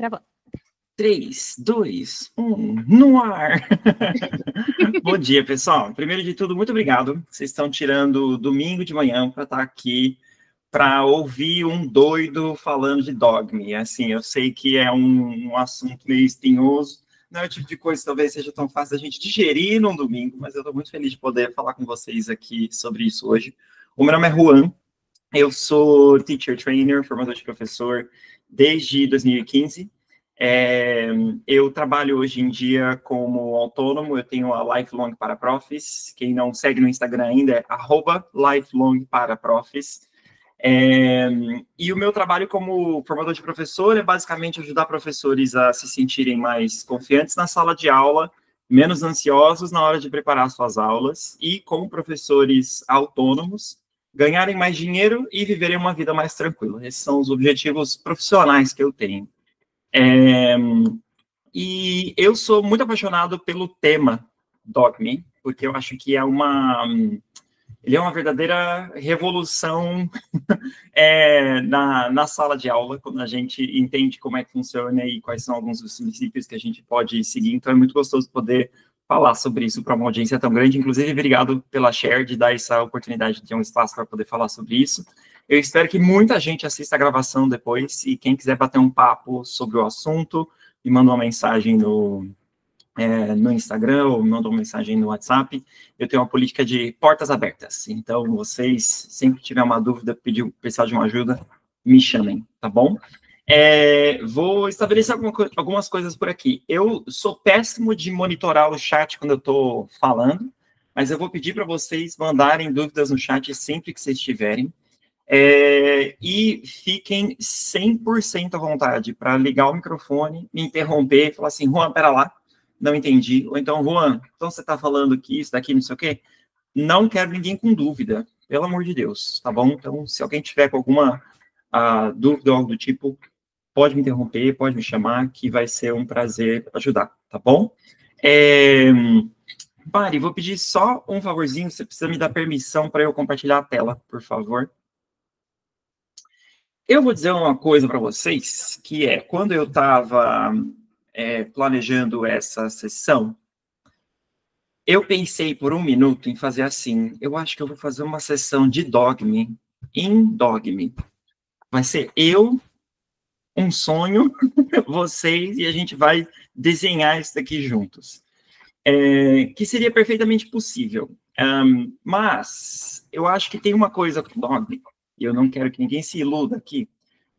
Gravando. 3, 2, 1, no ar! Bom dia, pessoal. Primeiro de tudo, muito obrigado. Vocês estão tirando domingo de manhã para estar aqui para ouvir um doido falando de Dogme. Assim, eu sei que é um assunto meio espinhoso, não é o tipo de coisa que talvez seja tão fácil da gente digerir num domingo, mas eu estou muito feliz de poder falar com vocês aqui sobre isso hoje. O meu nome é Juan, eu sou teacher trainer, formador de professor desde 2015. Eu trabalho hoje em dia como autônomo, eu tenho a Lifelong para Profs, quem não segue no Instagram ainda é @lifelongparaprofs. E o meu trabalho como formador de professor é basicamente ajudar professores a se sentirem mais confiantes na sala de aula, menos ansiosos na hora de preparar suas aulas, e como professores autônomos, ganharem mais dinheiro e viverem uma vida mais tranquila. Esses são os objetivos profissionais que eu tenho. E eu sou muito apaixonado pelo tema Dogme, porque eu acho que ele é uma verdadeira revolução na sala de aula, quando a gente entende como é que funciona e quais são alguns dos princípios que a gente pode seguir. Então é muito gostoso poder falar sobre isso para uma audiência tão grande. Inclusive, obrigado pela share, de dar essa oportunidade de ter um espaço para poder falar sobre isso. Eu espero que muita gente assista a gravação depois, e quem quiser bater um papo sobre o assunto, me manda uma mensagem no Instagram, ou me manda uma mensagem no WhatsApp. Eu tenho uma política de portas abertas, então vocês, sempre que tiver uma dúvida, precisar de uma ajuda, me chamem, tá bom? Vou estabelecer algumas coisas por aqui. Eu sou péssimo de monitorar o chat quando eu estou falando, mas eu vou pedir para vocês mandarem dúvidas no chat sempre que vocês tiverem. E fiquem 100% à vontade para ligar o microfone, me interromper e falar assim: Juan, pera lá, não entendi. Ou então, Juan, então você está falando que isso daqui, não sei o quê. Não quero ninguém com dúvida, pelo amor de Deus, tá bom? Então, se alguém tiver com alguma dúvida ou algo do tipo, pode me interromper, pode me chamar, que vai ser um prazer ajudar, tá bom? Mari, vou pedir só um favorzinho, você precisa me dar permissão para eu compartilhar a tela, por favor. Eu vou dizer uma coisa para vocês, que quando eu estava planejando essa sessão, eu pensei por um minuto em fazer assim: eu acho que eu vou fazer uma sessão de Dogme, em Dogme. Vai ser eu, um sonho, vocês, e a gente vai desenhar isso daqui juntos. Que seria perfeitamente possível. Mas eu acho que tem uma coisa com Dogme, e eu não quero que ninguém se iluda aqui,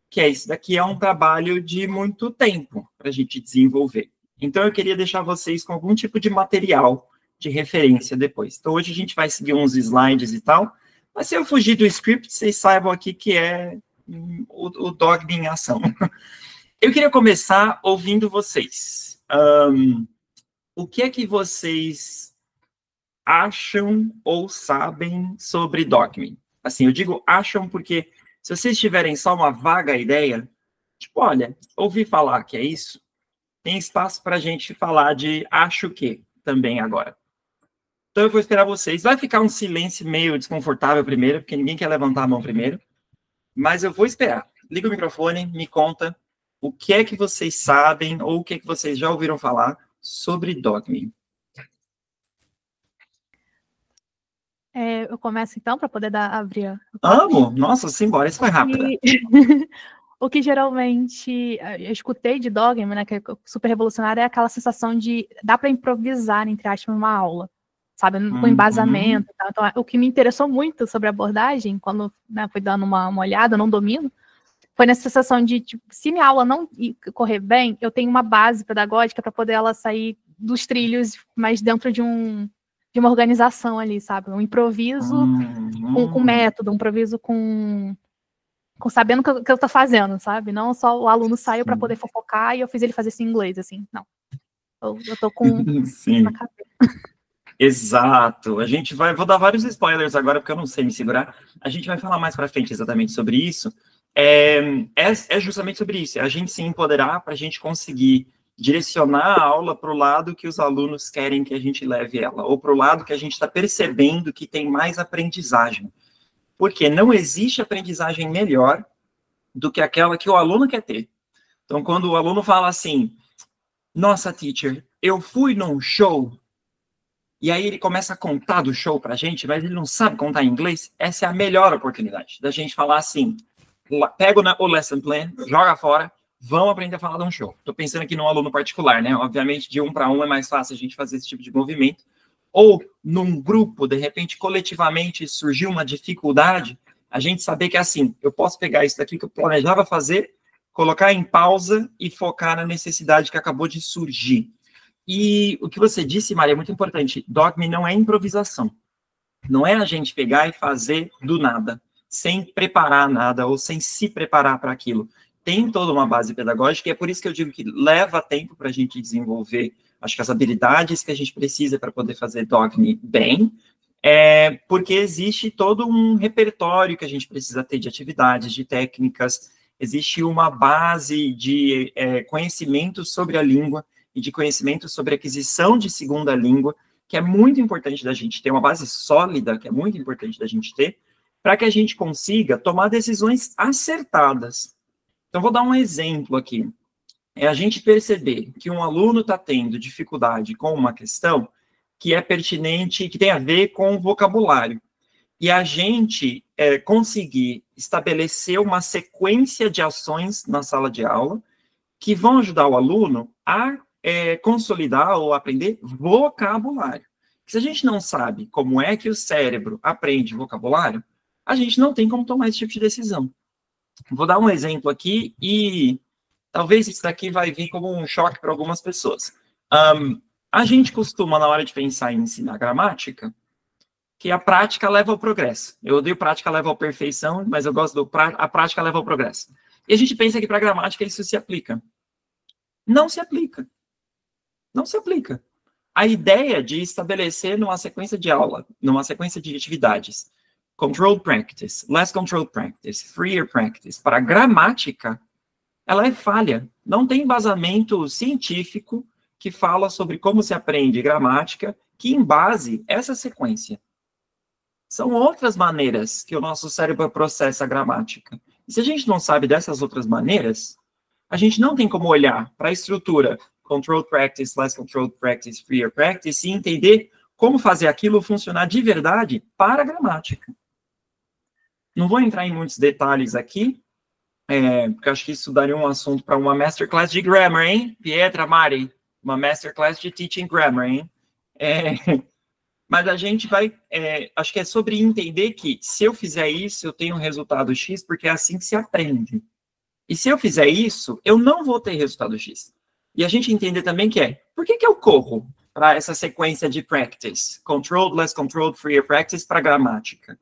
que isso daqui é um trabalho de muito tempo para a gente desenvolver. Então, eu queria deixar vocês com algum tipo de material de referência depois. Então, hoje a gente vai seguir uns slides e tal, mas se eu fugir do script, vocês saibam aqui que é o Dogme em ação. Eu queria começar ouvindo vocês. O que é que vocês acham ou sabem sobre Dogme? Assim, eu digo acham porque se vocês tiverem só uma vaga ideia, tipo, olha, ouvi falar que é isso, tem espaço para a gente falar de acho que também agora. Então, eu vou esperar vocês. Vai ficar um silêncio meio desconfortável primeiro, porque ninguém quer levantar a mão primeiro, mas eu vou esperar. Liga o microfone, me conta o que é que vocês sabem ou o que é que vocês já ouviram falar sobre Dogme. Eu começo, então, para poder abrir. Amo! Nossa, simbora, isso foi rápido. O que geralmente eu escutei de Dogme, né, que é super revolucionário, é aquela sensação de dá para improvisar, entre aspas, uma aula, sabe, com embasamento. Tá? Então, o que me interessou muito sobre a abordagem, quando fui dando uma olhada, eu não domino, foi nessa sensação de, tipo, se minha aula não correr bem, eu tenho uma base pedagógica para poder ela sair dos trilhos, mas dentro de uma organização ali, sabe? Um improviso com método, um improviso com sabendo o que eu tô fazendo, sabe? Não só o aluno saiu para poder fofocar e eu fiz ele fazer isso em inglês, assim, não. Eu tô com isso na cabeça. Exato. Vou dar vários spoilers agora, porque eu não sei me segurar. A gente vai falar mais para frente exatamente sobre isso. É justamente sobre isso, é a gente se empoderar para a gente conseguir direcionar a aula para o lado que os alunos querem que a gente leve ela, ou para o lado que a gente está percebendo que tem mais aprendizagem. Porque não existe aprendizagem melhor do que aquela que o aluno quer ter. Então, quando o aluno fala assim, nossa, teacher, eu fui num show, e aí ele começa a contar do show pra gente, mas ele não sabe contar em inglês, essa é a melhor oportunidade da gente falar assim, pega o lesson plan, joga fora, vamos aprender a falar de um show. Estou pensando aqui num aluno particular, né? Obviamente, de 1 para 1 é mais fácil a gente fazer esse tipo de movimento. Ou num grupo, de repente, coletivamente, surgiu uma dificuldade, a gente saber que, assim, eu posso pegar isso daqui que eu planejava fazer, colocar em pausa e focar na necessidade que acabou de surgir. E o que você disse, Maria, é muito importante. Dogme não é improvisação. Não é a gente pegar e fazer do nada, sem preparar nada ou sem se preparar para aquilo. Tem toda uma base pedagógica e é por isso que eu digo que leva tempo para a gente desenvolver, acho que as habilidades que a gente precisa para poder fazer Dogme bem, porque existe todo um repertório que a gente precisa ter de atividades, de técnicas, existe uma base de conhecimento sobre a língua e de conhecimento sobre aquisição de segunda língua, que é muito importante da gente ter, uma base sólida, que é muito importante da gente ter, para que a gente consiga tomar decisões acertadas. Então, vou dar um exemplo aqui. É a gente perceber que um aluno está tendo dificuldade com uma questão que é pertinente, que tem a ver com o vocabulário. E a gente conseguir estabelecer uma sequência de ações na sala de aula que vão ajudar o aluno a consolidar ou aprender vocabulário. Se a gente não sabe como é que o cérebro aprende vocabulário, a gente não tem como tomar esse tipo de decisão. Vou dar um exemplo aqui e talvez isso daqui vai vir como um choque para algumas pessoas. A gente costuma, na hora de pensar em ensinar gramática, que a prática leva ao progresso. Eu odeio prática leva à perfeição, mas eu gosto a prática leva ao progresso. E a gente pensa que para a gramática isso se aplica. Não se aplica. Não se aplica. A ideia de estabelecer numa sequência de aula, numa sequência de atividades, controlled practice, less controlled practice, freer practice, para gramática, ela é falha. Não tem embasamento científico que fala sobre como se aprende gramática que embase essa sequência. São outras maneiras que o nosso cérebro processa a gramática. E se a gente não sabe dessas outras maneiras, a gente não tem como olhar para a estrutura controlled practice, less controlled practice, freer practice e entender como fazer aquilo funcionar de verdade para a gramática. Não vou entrar em muitos detalhes aqui, porque acho que isso daria um assunto para uma masterclass de grammar, hein? Pietra, Mari, uma masterclass de teaching grammar, hein? Mas a gente vai, acho que é sobre entender que se eu fizer isso, eu tenho um resultado X, porque é assim que se aprende. E se eu fizer isso, eu não vou ter resultado X. E a gente entender também que por que eu corro para essa sequência de practice? Controlled, less controlled, freer practice para gramática.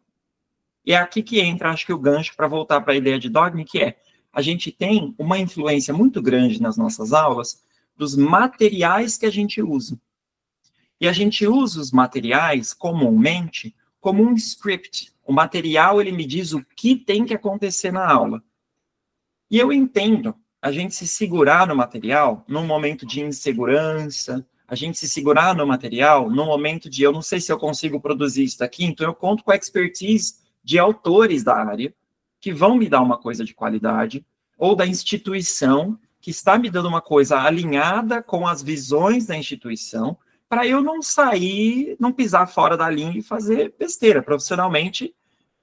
E é aqui que entra, acho que o gancho para voltar para a ideia de Dogme, que a gente tem uma influência muito grande nas nossas aulas dos materiais que a gente usa. E a gente usa os materiais, comumente, como um script. O material, ele me diz o que tem que acontecer na aula. E eu entendo a gente se segurar no material num momento de insegurança, a gente se segurar no material num momento de eu não sei se eu consigo produzir isso daqui, então eu conto com a expertise de autores da área que vão me dar uma coisa de qualidade, ou da instituição que está me dando uma coisa alinhada com as visões da instituição, para eu não sair, não pisar fora da linha e fazer besteira. Profissionalmente,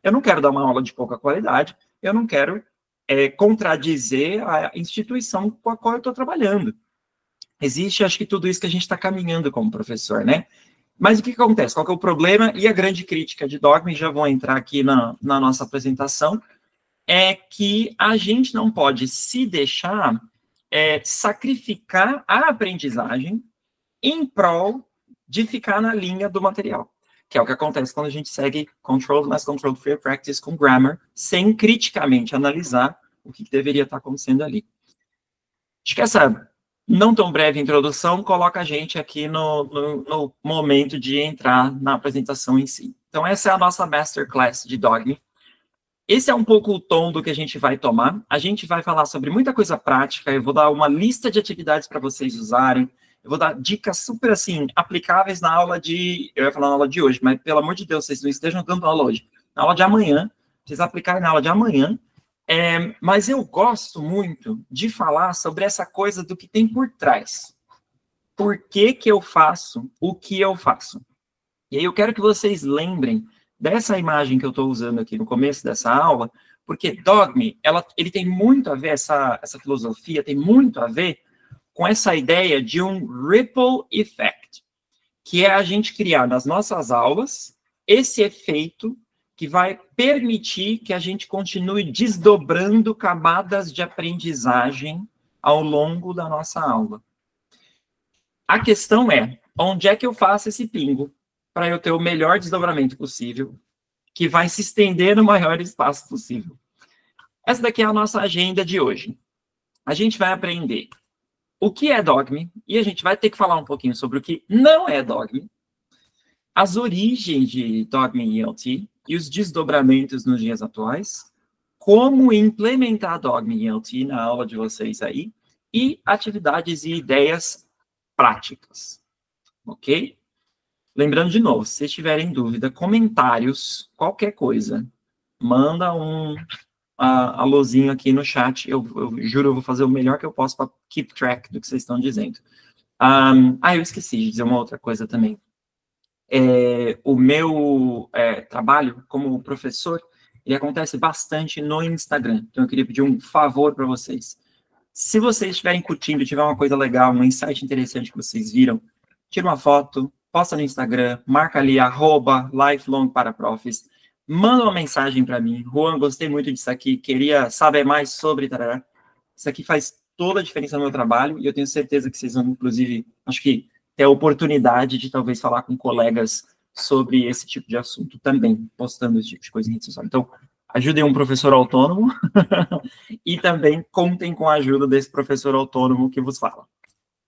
eu não quero dar uma aula de pouca qualidade, eu não quero contradizer a instituição com a qual eu estou trabalhando. Existe, acho que tudo isso que a gente está caminhando como professor, né? Mas o que acontece? Qual que é o problema e a grande crítica de Dogme, já vou entrar aqui na nossa apresentação, é que a gente não pode se deixar sacrificar a aprendizagem em prol de ficar na linha do material, que é o que acontece quando a gente segue Controlled, Less Controlled, Freer Practice com Grammar, sem criticamente analisar o que deveria estar acontecendo ali. Acho que essa não tão breve introdução coloca a gente aqui no momento de entrar na apresentação em si. Então, essa é a nossa Masterclass de Dogme. Esse é um pouco o tom do que a gente vai tomar. A gente vai falar sobre muita coisa prática, eu vou dar uma lista de atividades para vocês usarem, eu vou dar dicas super, assim, aplicáveis na aula de... Eu ia falar na aula de hoje, mas, pelo amor de Deus, vocês não estejam dando aula hoje. Na aula de amanhã, vocês aplicarem na aula de amanhã, Mas eu gosto muito de falar sobre essa coisa do que tem por trás. Por que que eu faço o que eu faço? E aí eu quero que vocês lembrem dessa imagem que eu estou usando aqui no começo dessa aula, porque Dogme, ele tem muito a ver, essa filosofia tem muito a ver com essa ideia de um ripple effect, que é a gente criar nas nossas aulas esse efeito que vai permitir que a gente continue desdobrando camadas de aprendizagem ao longo da nossa aula. A questão é, onde é que eu faço esse pingo para eu ter o melhor desdobramento possível, que vai se estender no maior espaço possível? Essa daqui é a nossa agenda de hoje. A gente vai aprender o que é Dogme, e a gente vai ter que falar um pouquinho sobre o que não é Dogme, as origens de Dogme e ELT, e os desdobramentos nos dias atuais, como implementar Dogme e ELT na aula de vocês aí, e atividades e ideias práticas, ok? Lembrando de novo, se vocês tiverem dúvida, comentários, qualquer coisa, manda um alôzinho aqui no chat, eu juro, eu vou fazer o melhor que eu posso para keep track do que vocês estão dizendo. Eu esqueci de dizer uma outra coisa também. O meu trabalho como professor, ele acontece bastante no Instagram, então eu queria pedir um favor para vocês. Se vocês estiverem curtindo, tiver uma coisa legal, um insight interessante que vocês viram, tira uma foto, posta no Instagram, marca ali, @lifelongparaprofs, manda uma mensagem para mim. Juan, gostei muito disso aqui, queria saber mais sobre tarará. Isso aqui faz toda a diferença no meu trabalho, e eu tenho certeza que vocês vão, inclusive, acho que ter a oportunidade de talvez falar com colegas sobre esse tipo de assunto também, postando esse tipo de coisa em rede social. Então, ajudem um professor autônomo e também contem com a ajuda desse professor autônomo que vos fala.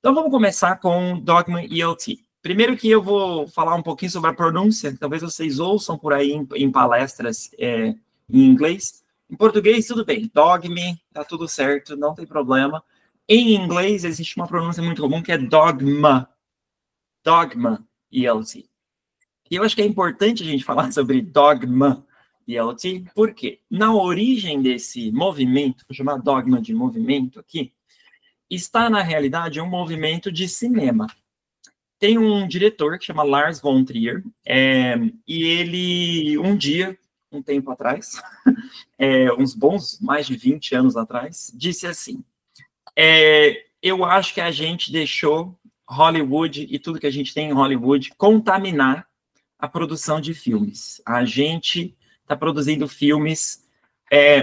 Então, vamos começar com Dogma e ELT. Primeiro que eu vou falar um pouquinho sobre a pronúncia, talvez vocês ouçam por aí em palestras em inglês. Em português, tudo bem, Dogme, tá tudo certo, não tem problema. Em inglês, existe uma pronúncia muito comum que é Dogma. Dogma e ELT. E eu acho que é importante a gente falar sobre Dogma e ELT, porque na origem desse movimento, vou chamar Dogma de movimento aqui, está na realidade um movimento de cinema. Tem um diretor que chama Lars von Trier, e ele, um tempo atrás, uns bons, mais de 20 anos atrás, disse assim, eu acho que a gente deixou Hollywood e tudo que a gente tem em Hollywood contaminar a produção de filmes. A gente está produzindo filmes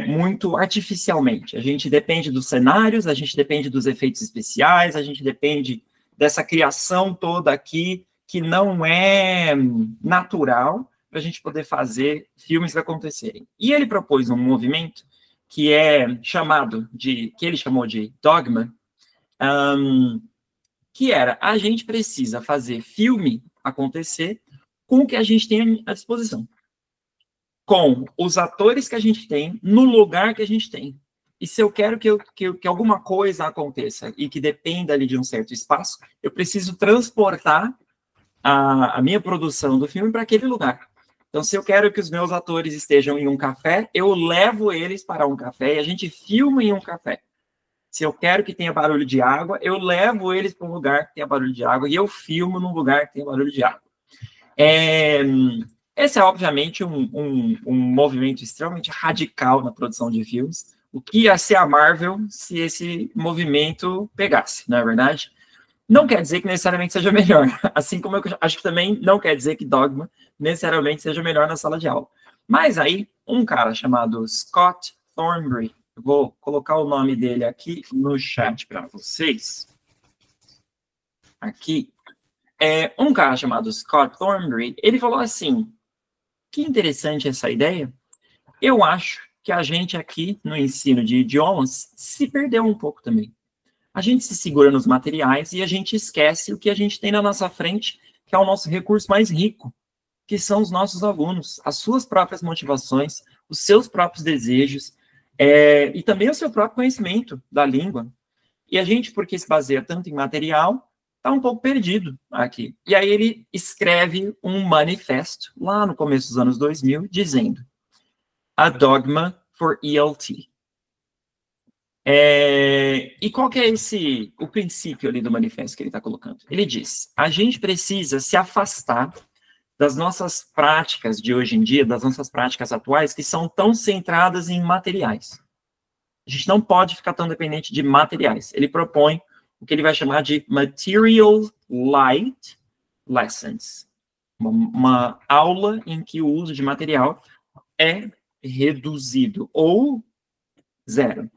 muito artificialmente. A gente depende dos cenários, a gente depende dos efeitos especiais, a gente depende dessa criação toda aqui que não é natural para a gente poder fazer filmes acontecerem. E ele propôs um movimento que que ele chamou de Dogma, que era, a gente precisa fazer filme acontecer com o que a gente tem à disposição. Com os atores que a gente tem, no lugar que a gente tem. E se eu quero que alguma coisa aconteça e que dependa ali de um certo espaço, eu preciso transportar a minha produção do filme para aquele lugar. Então, se eu quero que os meus atores estejam em um café, eu levo eles para um café e a gente filma em um café. Se eu quero que tenha barulho de água, eu levo eles para um lugar que tenha barulho de água e eu filmo num lugar que tenha barulho de água. Esse é, obviamente, um movimento extremamente radical na produção de filmes. O que ia ser a Marvel se esse movimento pegasse, não é verdade? Não quer dizer que necessariamente seja melhor. Assim como eu acho que também não quer dizer que Dogma necessariamente seja melhor na sala de aula. Mas aí, um cara chamado Scott Thornberry, eu vou colocar o nome dele aqui no chat para vocês. Aqui. Um cara chamado Scott Thornberry, ele falou assim, que interessante essa ideia. Eu acho que a gente aqui, no ensino de idiomas, se perdeu um pouco também. A gente se segura nos materiais e a gente esquece o que a gente tem na nossa frente, que é o nosso recurso mais rico, que são os nossos alunos, as suas próprias motivações, os seus próprios desejos, e também o seu próprio conhecimento da língua. E a gente, porque se baseia tanto em material, está um pouco perdido aqui. E aí ele escreve um manifesto, lá no começo dos anos 2000, dizendo: A Dogma for ELT. E qual que é o princípio ali do manifesto que ele está colocando? Ele diz, a gente precisa se afastar das nossas práticas de hoje em dia, das nossas práticas atuais, que são tão centradas em materiais. A gente não pode ficar tão dependente de materiais. Ele propõe o que ele vai chamar de Material Light Lessons. Uma aula em que o uso de material é reduzido, ou zero.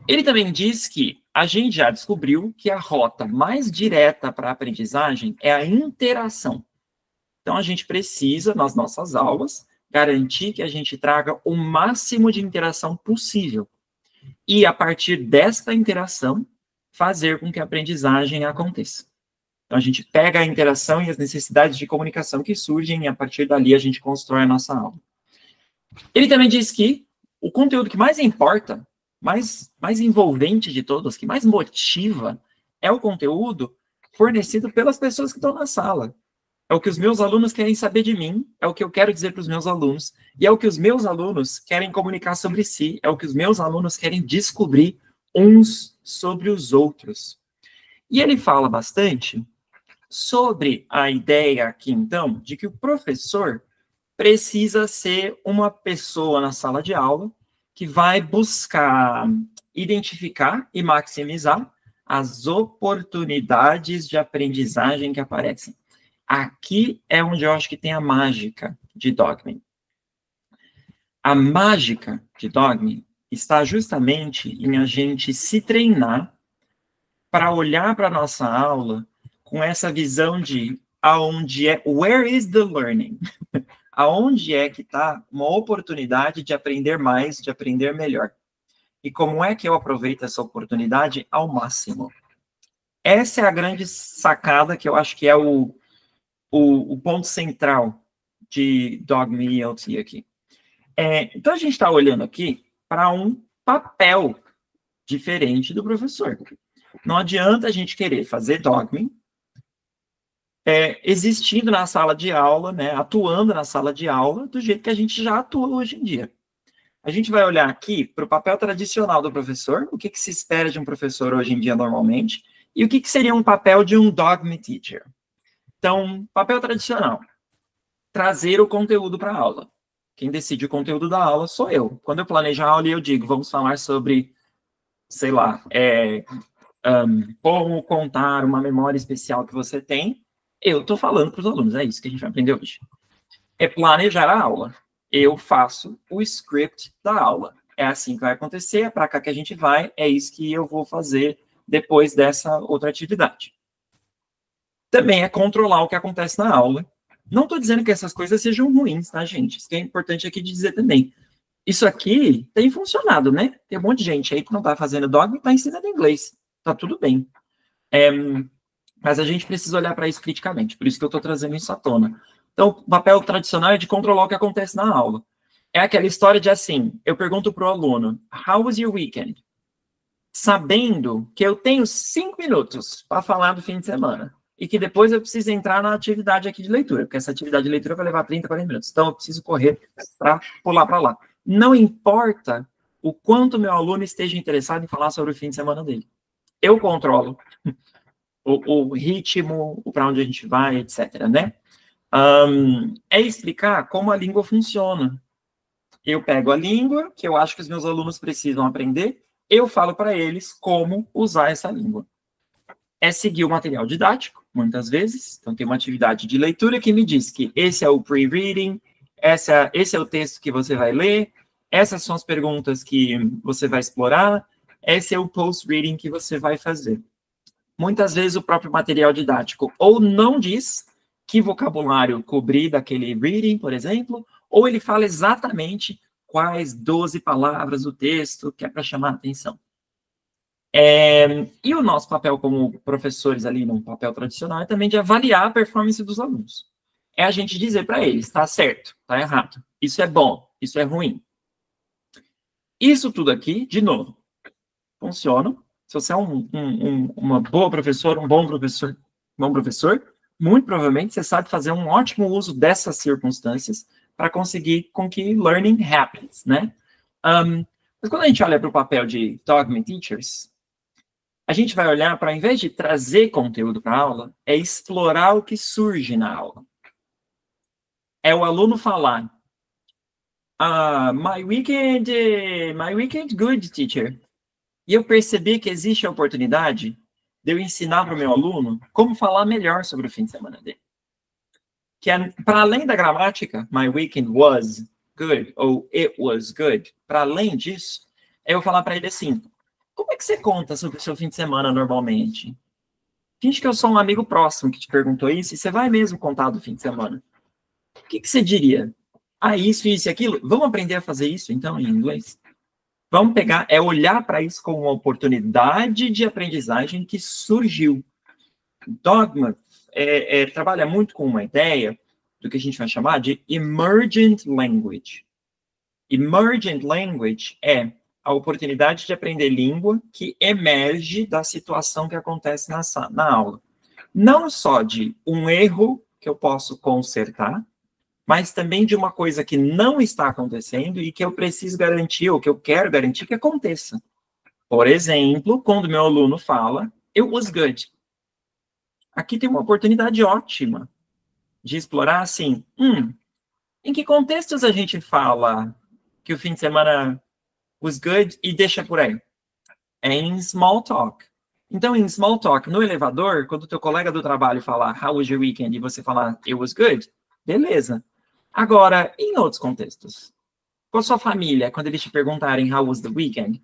Ele também diz que a gente já descobriu que a rota mais direta para a aprendizagem é a interação. Então, a gente precisa, nas nossas aulas, garantir que a gente traga o máximo de interação possível. E, a partir desta interação, fazer com que a aprendizagem aconteça. Então, a gente pega a interação e as necessidades de comunicação que surgem, e, a partir dali, a gente constrói a nossa aula. Ele também diz que o conteúdo que mais importa, mais envolvente de todos, que mais motiva, é o conteúdo fornecido pelas pessoas que estão na sala. É o que os meus alunos querem saber de mim, é o que eu quero dizer para os meus alunos, e é o que os meus alunos querem comunicar sobre si, é o que os meus alunos querem descobrir uns sobre os outros. E ele fala bastante sobre a ideia aqui, então, de que o professor precisa ser uma pessoa na sala de aula que vai buscar identificar e maximizar as oportunidades de aprendizagem que aparecem. Aqui é onde eu acho que tem a mágica de Dogma. A mágica de Dogma está justamente em a gente se treinar para olhar para a nossa aula com essa visão de where is the learning? Aonde é que está uma oportunidade de aprender mais, de aprender melhor? E como é que eu aproveito essa oportunidade ao máximo? Essa é a grande sacada que eu acho que é o ponto central de Dogma e ELT aqui. Então, a gente está olhando aqui para um papel diferente do professor. Não adianta a gente querer fazer Dogma existindo na sala de aula, né, atuando na sala de aula, do jeito que a gente já atua hoje em dia. A gente vai olhar aqui para o papel tradicional do professor, o que se espera de um professor hoje em dia normalmente, e o que seria um papel de um Dogma Teacher. Então, papel tradicional, trazer o conteúdo para a aula. Quem decide o conteúdo da aula sou eu. Quando eu planejo a aula e eu digo, vamos falar sobre, sei lá, como contar uma memória especial que você tem, eu estou falando para os alunos, é isso que a gente vai aprender hoje. É planejar a aula. Eu faço o script da aula. É assim que vai acontecer, é para cá que a gente vai, é isso que eu vou fazer depois dessa outra atividade. Também é controlar o que acontece na aula. Não estou dizendo que essas coisas sejam ruins, tá, gente? Isso que é importante aqui de dizer também. Isso aqui tem funcionado, né? Tem um monte de gente aí que não está fazendo Dogma e está ensinando inglês. Tá tudo bem. Mas a gente precisa olhar para isso criticamente. Por isso que eu estou trazendo isso à tona. Então, o papel tradicional é de controlar o que acontece na aula. É aquela história de assim, eu pergunto para o aluno, how was your weekend? Sabendo que eu tenho 5 minutos para falar do fim de semana. E que depois eu preciso entrar na atividade aqui de leitura, porque essa atividade de leitura vai levar 30, 40 minutos. Então, eu preciso correr para pular para lá. Não importa o quanto meu aluno esteja interessado em falar sobre o fim de semana dele. Eu controlo o ritmo, para onde a gente vai, etc., né? É explicar como a língua funciona. Eu pego a língua, que eu acho que os meus alunos precisam aprender, eu falo para eles como usar essa língua. É seguir o material didático, muitas vezes. Então, tem uma atividade de leitura que me diz que esse é o pre-reading, esse é o texto que você vai ler, essas são as perguntas que você vai explorar, esse é o post-reading que você vai fazer. Muitas vezes o próprio material didático ou não diz que vocabulário cobrir daquele reading, por exemplo, ou ele fala exatamente quais 12 palavras do texto que é para chamar a atenção. E o nosso papel como professores ali, num papel tradicional, é também de avaliar a performance dos alunos. É a gente dizer para eles, tá certo, tá errado, isso é bom, isso é ruim. Isso tudo aqui, de novo, funciona. Se você é uma boa professora, um bom professor, muito provavelmente você sabe fazer um ótimo uso dessas circunstâncias para conseguir com que learning happens, né? Mas quando a gente olha para o papel de Dogma Teachers, a gente vai olhar para, ao invés de trazer conteúdo para a aula, é explorar o que surge na aula. É o aluno falar, my weekend good, teacher. E eu percebi que existe a oportunidade de eu ensinar para o meu aluno como falar melhor sobre o fim de semana dele. Que é, para além da gramática, my weekend was good, ou it was good, para além disso, eu falar para ele assim, como é que você conta sobre o seu fim de semana normalmente? Finge que eu sou um amigo próximo que te perguntou isso, e você vai mesmo contar do fim de semana. O que você diria? Isso e aquilo? Vamos aprender a fazer isso, então, em inglês? Vamos pegar, olhar para isso como uma oportunidade de aprendizagem que surgiu. Dogma trabalha muito com uma ideia do que a gente vai chamar de emergent language. Emergent language é a oportunidade de aprender língua que emerge da situação que acontece na aula. Não só de um erro que eu posso consertar, mas também de uma coisa que não está acontecendo e que eu preciso garantir, ou que eu quero garantir que aconteça. Por exemplo, quando meu aluno fala, it was good. Aqui tem uma oportunidade ótima de explorar assim, em que contextos a gente fala que o fim de semana was good e deixa por aí? É em small talk. Então, em small talk, no elevador, quando o teu colega do trabalho falar how was your weekend e você falar it was good, beleza. Agora, em outros contextos, com a sua família, quando eles te perguntarem how was the weekend,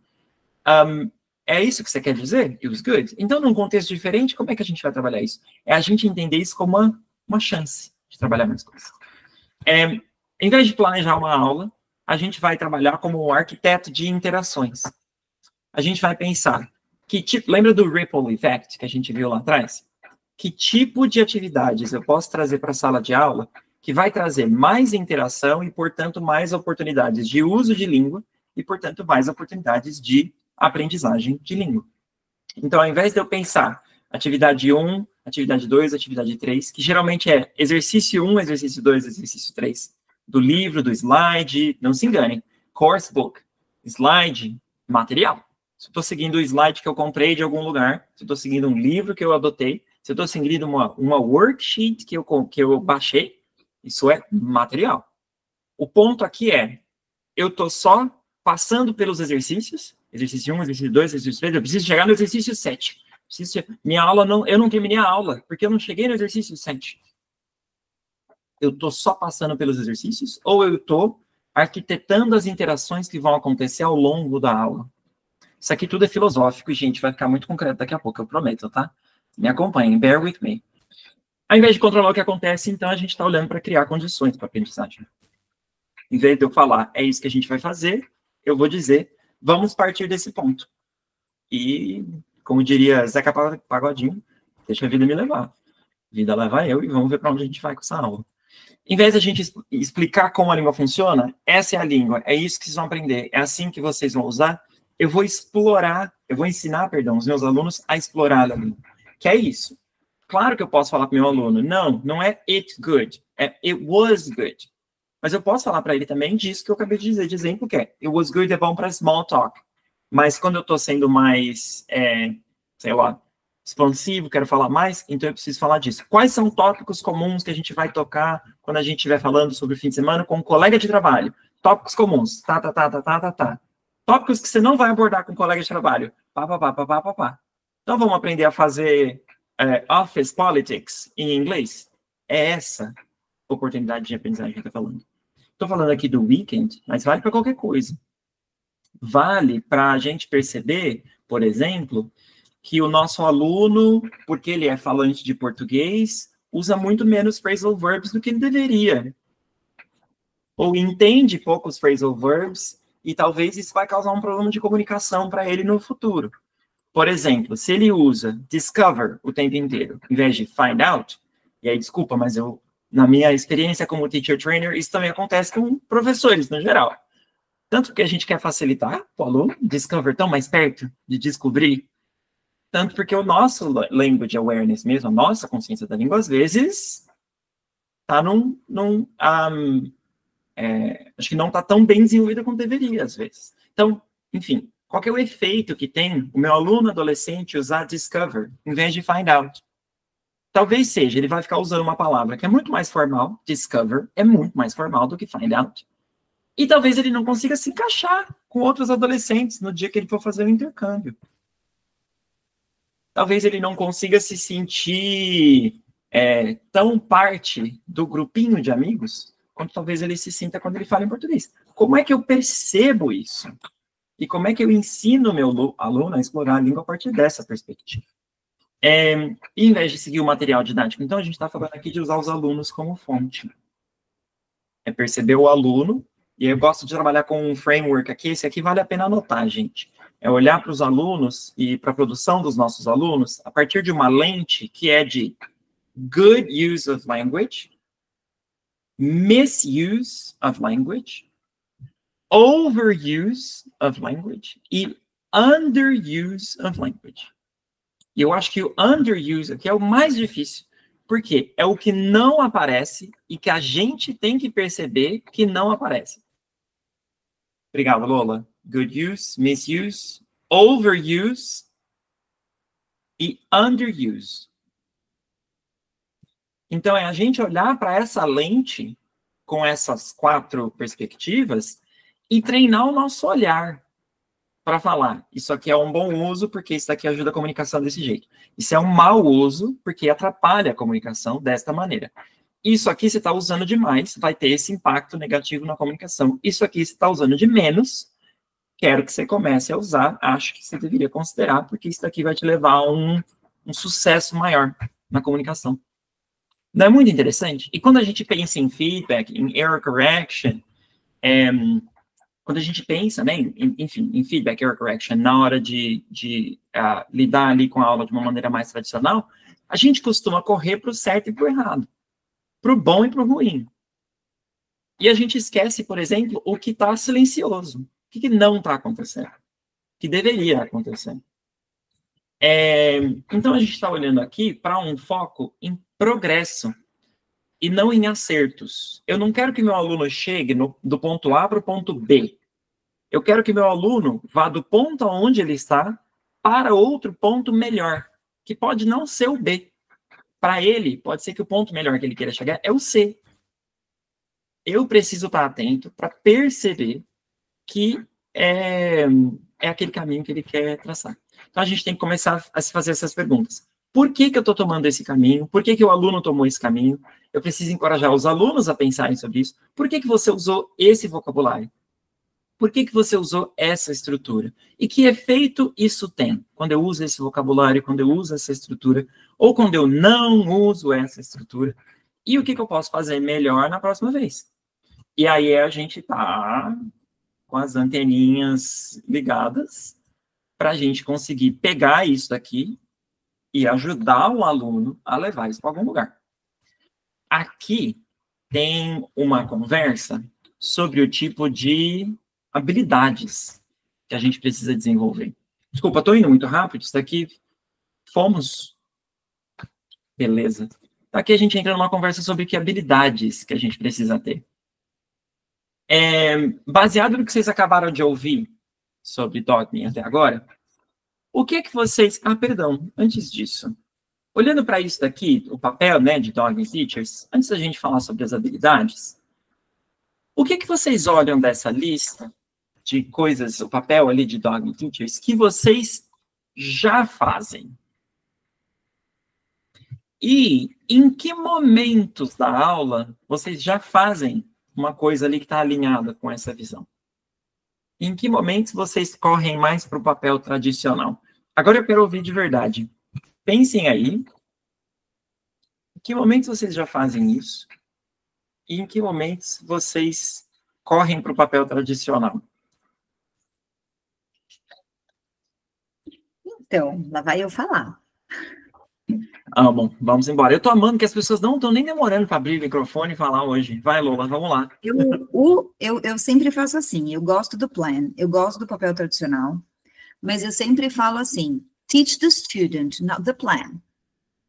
é isso que você quer dizer? It was good? Então, num contexto diferente, como é que a gente vai trabalhar isso? É a gente entender isso como uma chance de trabalhar mais coisas. Em vez de planejar uma aula, a gente vai trabalhar como um arquiteto de interações. A gente vai pensar, lembra do Ripple Effect que a gente viu lá atrás? Que tipo de atividades eu posso trazer para a sala de aula que vai trazer mais interação e, portanto, mais oportunidades de uso de língua e, portanto, mais oportunidades de aprendizagem de língua. Então, ao invés de eu pensar atividade 1, atividade 2, atividade 3, que geralmente é exercício 1, exercício 2, exercício 3, do livro, do slide, não se enganem, course book, slide, material. Se eu estou seguindo o slide que eu comprei de algum lugar, se eu estou seguindo um livro que eu adotei, se eu estou seguindo uma worksheet que eu baixei, isso é material. O ponto aqui é, eu estou só passando pelos exercícios, exercício 1, exercício 2, exercício 3, eu preciso chegar no exercício 7. Minha aula, eu não terminei a aula, porque eu não cheguei no exercício 7. Eu estou só passando pelos exercícios, ou eu estou arquitetando as interações que vão acontecer ao longo da aula. Isso aqui tudo é filosófico e, gente, vai ficar muito concreto daqui a pouco, eu prometo, tá? Me acompanhem, bear with me. Ao invés de controlar o que acontece, então, a gente está olhando para criar condições para a aprendizagem. Em vez de eu falar, é isso que a gente vai fazer, eu vou dizer, vamos partir desse ponto. E, como diria Zeca Pagodinho, deixa a vida me levar. Vida leva eu e vamos ver para onde a gente vai com essa aula. Em vez de a gente explicar como a língua funciona, essa é a língua, é isso que vocês vão aprender, é assim que vocês vão usar, eu vou ensinar os meus alunos a explorar a língua. Que é isso. Claro que eu posso falar para o meu aluno, não é it good, é it was good. Mas eu posso falar para ele também disso que eu acabei de dizer, de exemplo, que é it was good é bom para small talk. Mas quando eu estou sendo mais, sei lá, expansivo, quero falar mais, então eu preciso falar disso. Quais são tópicos comuns que a gente vai tocar quando a gente estiver falando sobre o fim de semana com um colega de trabalho? Tópicos comuns, tá. Tópicos que você não vai abordar com um colega de trabalho, pá. Então vamos aprender a fazer office politics em inglês? É essa oportunidade de aprendizagem que eu estou falando. Estou falando aqui do weekend, mas vale para qualquer coisa. Vale para a gente perceber, por exemplo, que o nosso aluno, porque ele é falante de português, usa muito menos phrasal verbs do que ele deveria. Ou entende poucos phrasal verbs, e talvez isso vai causar um problema de comunicação para ele no futuro. Por exemplo, se ele usa discover o tempo inteiro, em vez de find out, e aí, desculpa, mas na minha experiência como teacher trainer, isso também acontece com professores, no geral. Tanto que a gente quer facilitar o aluno, discover tão mais perto de descobrir, tanto porque o nosso language awareness mesmo, a nossa consciência da língua, às vezes, está acho que não está tão bem desenvolvida como deveria, às vezes. Então, enfim, qual que é o efeito que tem o meu aluno adolescente usar discover em vez de find out? Talvez seja, ele vai ficar usando uma palavra que é muito mais formal, discover é muito mais formal do que find out. E talvez ele não consiga se encaixar com outros adolescentes no dia que ele for fazer o intercâmbio. Talvez ele não consiga se sentir tão parte do grupinho de amigos quanto talvez ele se sinta quando ele fala em português. Como é que eu percebo isso? E como é que eu ensino o meu aluno a explorar a língua a partir dessa perspectiva? Em vez de seguir o material didático, então a gente está falando aqui de usar os alunos como fonte. É perceber o aluno, e eu gosto de trabalhar com um framework aqui, esse aqui vale a pena anotar, gente. É olhar para os alunos e para a produção dos nossos alunos a partir de uma lente que é de good use of language, misuse of language, overuse of language e underuse of language. E eu acho que o underuse aqui é o mais difícil, porque é o que não aparece e que a gente tem que perceber que não aparece. Obrigado, Lola. Good use, misuse, overuse e underuse. Então, é a gente olhar para essa lente com essas 4 perspectivas e treinar o nosso olhar para falar, isso aqui é um bom uso porque isso aqui ajuda a comunicação desse jeito. Isso é um mau uso porque atrapalha a comunicação desta maneira. Isso aqui você está usando demais, vai ter esse impacto negativo na comunicação. Isso aqui você está usando de menos, quero que você comece a usar, acho que você deveria considerar, porque isso daqui vai te levar a um sucesso maior na comunicação. Não é muito interessante? E quando a gente pensa em feedback, em error correction, quando a gente pensa, né, enfim, em feedback, error correction, na hora de lidar ali com a aula de uma maneira mais tradicional, a gente costuma correr para o certo e para o errado, para o bom e para o ruim. E a gente esquece, por exemplo, o que está silencioso, o que não está acontecendo, que deveria acontecer. Então, a gente está olhando aqui para um foco em progresso e não em acertos. Eu não quero que meu aluno chegue do ponto A para o ponto B. Eu quero que meu aluno vá do ponto onde ele está para outro ponto melhor, que pode não ser o B. Para ele, pode ser que o ponto melhor que ele queira chegar é o C. Eu preciso estar atento para perceber que é aquele caminho que ele quer traçar. Então, a gente tem que começar a se fazer essas perguntas. Por que eu estou tomando esse caminho? Por que o aluno tomou esse caminho? Eu preciso encorajar os alunos a pensarem sobre isso. Por que você usou esse vocabulário? Por que você usou essa estrutura? E que efeito isso tem quando eu uso esse vocabulário, quando eu uso essa estrutura, ou quando eu não uso essa estrutura? E o que eu posso fazer melhor na próxima vez? E aí a gente tá com as anteninhas ligadas para a gente conseguir pegar isso daqui e ajudar o aluno a levar isso para algum lugar. Aqui tem uma conversa sobre o tipo de habilidades que a gente precisa desenvolver. Desculpa, estou indo muito rápido, isso daqui fomos... Beleza. Aqui a gente entra numa conversa sobre que habilidades que a gente precisa ter. Baseado no que vocês acabaram de ouvir sobre Dogme até agora, o que vocês... perdão, antes disso. Olhando para isso daqui, o papel, né, de Dogme Teachers, antes da gente falar sobre as habilidades, o que vocês olham dessa lista de coisas, o papel ali de Dogme Teachers, que vocês já fazem? E em que momentos da aula vocês já fazem uma coisa ali que está alinhada com essa visão? Em que momentos vocês correm mais para o papel tradicional? Agora eu quero ouvir de verdade. Pensem aí. Em que momentos vocês já fazem isso? E em que momentos vocês correm para o papel tradicional? Então, lá vai eu falar. Bom, vamos embora. Eu estou amando que as pessoas não estão nem demorando para abrir o microfone e falar hoje. Vai, Lola, vamos lá. Eu sempre faço assim, eu gosto do plan, eu gosto do papel tradicional, mas eu sempre falo assim, teach the student, not the plan.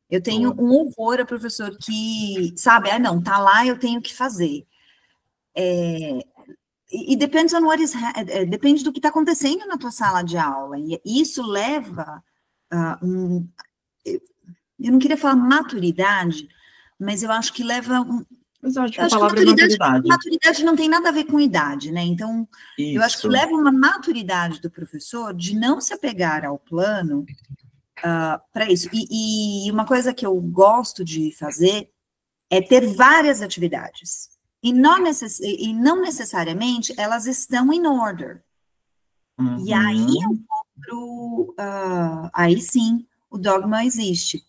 Eu tenho um horror a professor que, sabe, não, tá lá, eu tenho que fazer. E depende depende do que está acontecendo na tua sala de aula. E isso leva eu não queria falar maturidade, mas eu acho que leva Mas eu acho que a palavra é maturidade. Maturidade não tem nada a ver com idade, né? Então, Isso. eu acho que leva uma maturidade do professor de não se apegar ao plano para isso. E uma coisa que eu gosto de fazer é ter várias atividades. E não necessariamente elas estão in order. Uhum. E aí eu vou aí sim, o dogma existe.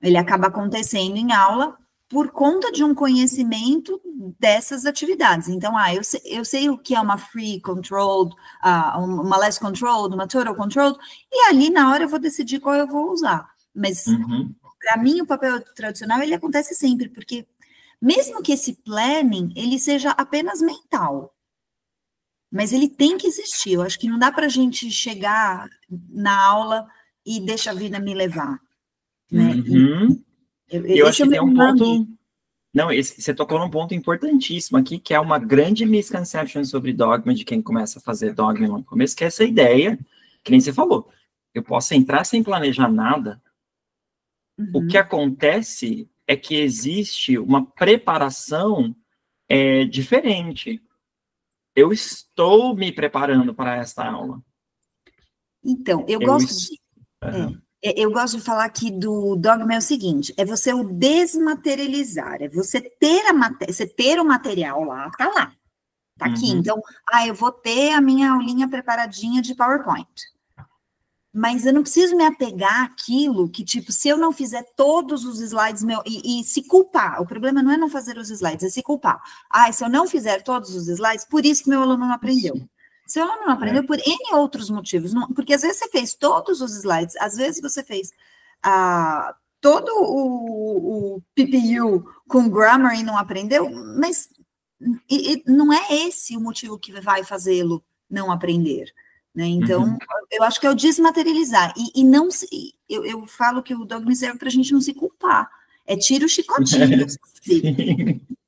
Ele acaba acontecendo em aula por conta de um conhecimento dessas atividades. Então, eu sei o que é uma free controlled, uma less controlled, uma total controlled, e ali na hora eu vou decidir qual eu vou usar. Mas, para mim, o papel tradicional, ele acontece sempre, porque mesmo que esse planning, ele seja apenas mental, mas ele tem que existir. Eu acho que não dá para a gente chegar na aula e deixa a vida me levar. Né? Eu acho que tem um ponto... Não, você tocou num ponto importantíssimo aqui, que é uma grande misconception sobre dogma de quem começa a fazer dogma no começo, que é essa ideia, que nem você falou, eu posso entrar sem planejar nada. O que acontece é que existe uma preparação diferente. Eu estou me preparando para esta aula. Então, eu gosto de falar aqui do dogma é o seguinte, é você o desmaterializar, é você ter o material lá, tá aqui. Então, eu vou ter a minha aulinha preparadinha de PowerPoint. Mas eu não preciso me apegar àquilo que, tipo, se eu não fizer todos os slides e se culpar, o problema não é não fazer os slides, é se culpar. Se eu não fizer todos os slides, por isso que meu aluno não aprendeu. Seu aluno não aprendeu por N outros motivos, porque às vezes você fez todos os slides, às vezes você fez todo o PPU com grammar e não aprendeu, mas não é esse o motivo que vai fazê-lo não aprender. Né? Então, eu acho que é o desmaterializar. Eu falo que o dogma serve para a gente não se culpar. É tira o chicotinho.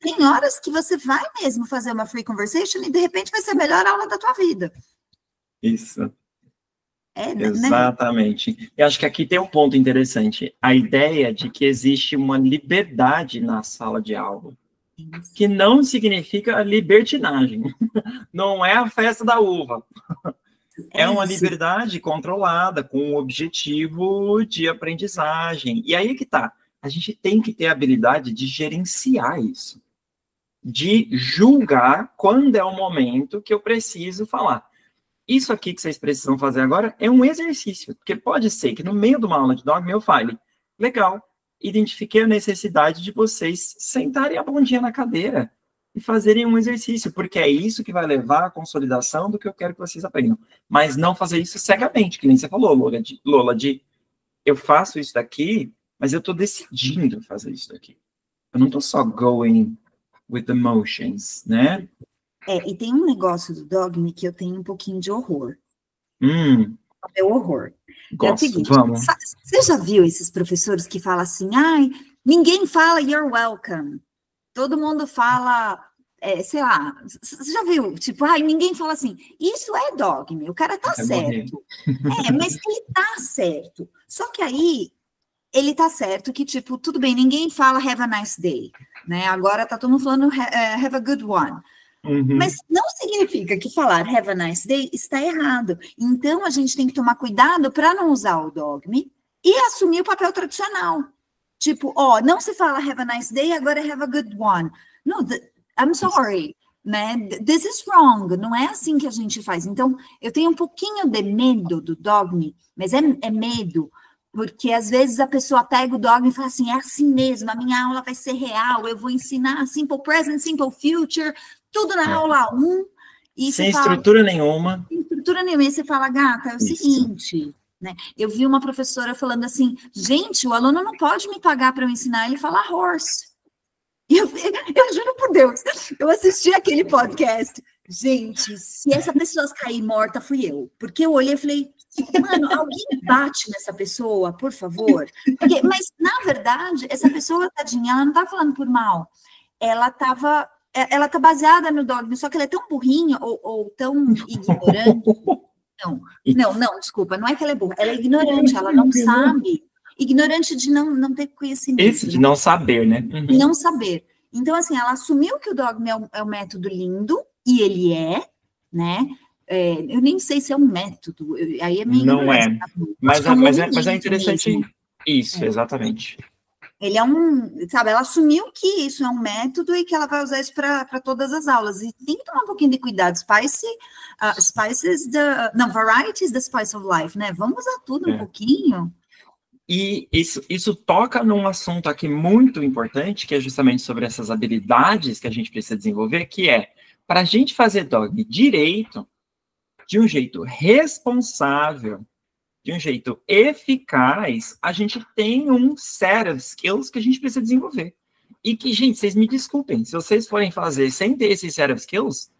Tem horas que você vai mesmo fazer uma free conversation e, de repente, vai ser a melhor aula da tua vida. Isso. Exatamente. Né? Eu acho que aqui tem um ponto interessante. A ideia de que existe uma liberdade na sala de aula. Isso. Que não significa libertinagem. Não é a festa da uva. É uma liberdade controlada, com o objetivo de aprendizagem. E aí que tá. A gente tem que ter a habilidade de gerenciar isso. De julgar quando é o momento que eu preciso falar. Isso aqui que vocês precisam fazer agora é um exercício. Porque pode ser que no meio de uma aula de dogma eu fale, legal, identifiquei a necessidade de vocês sentarem a bundinha na cadeira e fazerem um exercício, porque é isso que vai levar à consolidação do que eu quero que vocês aprendam. Mas não fazer isso cegamente, que nem você falou, Lola, eu faço isso daqui, mas eu estou decidindo fazer isso daqui. Eu não estou só going with the motions, né? E tem um negócio do dogma que eu tenho um pouquinho de horror. É o horror. Gosto, é o seguinte, vamos. Você já viu esses professores que falam assim, ninguém fala you're welcome. Todo mundo fala, sei lá, você já viu? Tipo, ninguém fala assim, isso é dogma, o cara tá certo. Mas ele tá certo. Só que aí, ele tá certo que, tipo, tudo bem, ninguém fala have a nice day, né? Agora tá todo mundo falando have a good one. Mas não significa que falar have a nice day está errado. Então, a gente tem que tomar cuidado para não usar o dogma e assumir o papel tradicional. Tipo, não se fala have a nice day, agora have a good one. No, I'm sorry, né? This is wrong. Não é assim que a gente faz. Então, eu tenho um pouquinho de medo do dogma, mas é medo, porque às vezes a pessoa pega o dogma e fala assim, é assim mesmo, a minha aula vai ser real, eu vou ensinar simple present, simple future, tudo na aula 1. E sem estrutura nenhuma. Sem estrutura nenhuma. E você fala, gata, é o seguinte, né? Eu vi uma professora falando assim, gente, o aluno não pode me pagar para eu ensinar ele falar horse. E eu juro por Deus, eu assisti aquele podcast. Gente, se essa pessoa cair morta, fui eu. Porque eu olhei e falei, mano, alguém bate nessa pessoa, por favor. Mas, na verdade, essa pessoa, tadinha, ela não tá falando por mal. Ela tava ela tá baseada no dogma, só que ela é tão burrinha ou tão ignorante. Não, desculpa, não é que ela é burra, ela é ignorante, ela não sabe. Ignorante de não ter conhecimento. Isso, de não saber, né? Não saber. Então, assim, ela assumiu que o dogma é um método lindo, e ele é, né? Eu nem sei se é um método, aí é meio não é, mas é interessante mesmo. Isso, exatamente. Ele é sabe, ela assumiu que isso é um método e que ela vai usar isso para todas as aulas, e tem que tomar um pouquinho de cuidado, varieties the spice of life, né? Vamos usar tudo um pouquinho. E isso toca num assunto aqui muito importante, que é justamente sobre essas habilidades que a gente precisa desenvolver, que é, para a gente fazer dogma direito, de um jeito responsável, de um jeito eficaz, a gente tem um set of skills que a gente precisa desenvolver. E que, gente, vocês me desculpem, se vocês forem fazer sem ter esse set of skills,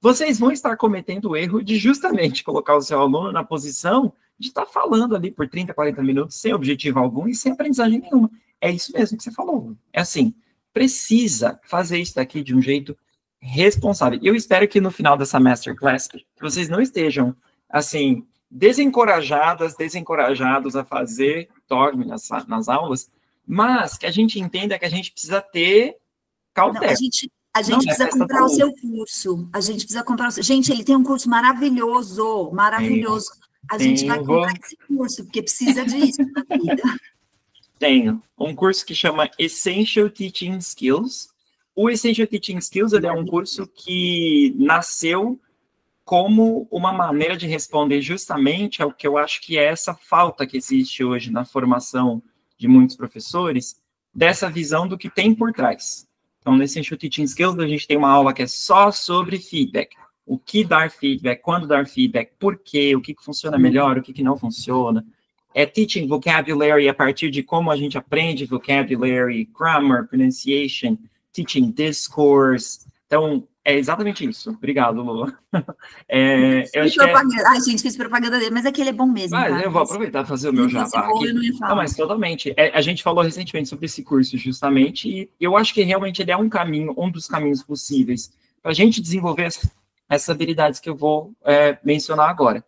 vocês vão estar cometendo o erro de justamente colocar o seu aluno na posição de estar falando ali por 30, 40 minutos, sem objetivo algum e sem aprendizagem nenhuma. É isso mesmo que você falou. É assim, precisa fazer isso daqui de um jeito responsável. Eu espero que no final dessa masterclass, vocês não estejam, assim, desencorajados a fazer dogma nas aulas, mas que a gente entenda que a gente precisa ter cautela. Não, a gente precisa comprar o seu curso. A gente precisa comprar o seu... Gente, ele tem um curso maravilhoso. A gente vai comprar esse curso, porque precisa disso na vida. Tenho um curso que chama Essential Teaching Skills. O Essential Teaching Skills ele é um curso que nasceu como uma maneira de responder justamente ao que eu acho que é essa falta que existe hoje na formação de muitos professores, dessa visão do que tem por trás. Então, no Essential Teaching Skills, a gente tem uma aula que é só sobre feedback. O que dar feedback, quando dar feedback, por quê, o que funciona melhor, o que não funciona. É teaching vocabulary a partir de como a gente aprende vocabulary, grammar, pronunciation, teaching discourse. Então, é exatamente isso. Obrigado, Lula. Ai, gente, fiz propaganda dele, mas é que ele é bom mesmo. Mas eu vou aproveitar e fazer o meu jabá aqui. Não, mas totalmente. A gente falou recentemente sobre esse curso, justamente, e eu acho que realmente ele é um dos caminhos possíveis para a gente desenvolver essas habilidades que eu vou mencionar agora.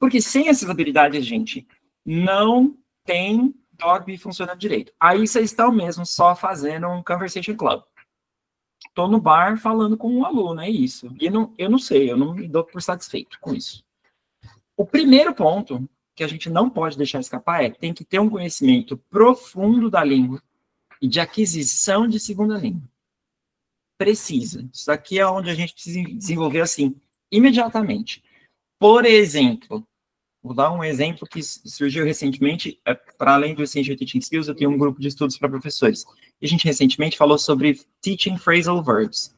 Porque sem essas habilidades, gente, não tem dogma funcionando direito. Aí vocês estão mesmo só fazendo um conversation club. Estou no bar falando com um aluno, é isso. E eu não sei, eu não me dou por satisfeito com isso. O primeiro ponto que a gente não pode deixar escapar é que tem que ter um conhecimento profundo da língua e de aquisição de segunda língua. Precisa. Isso aqui é onde a gente precisa desenvolver assim, imediatamente. Por exemplo, vou dar um exemplo que surgiu recentemente, para além do Essential Teaching Skills, eu tenho um grupo de estudos para professores. E a gente recentemente falou sobre Teaching Phrasal Verbs.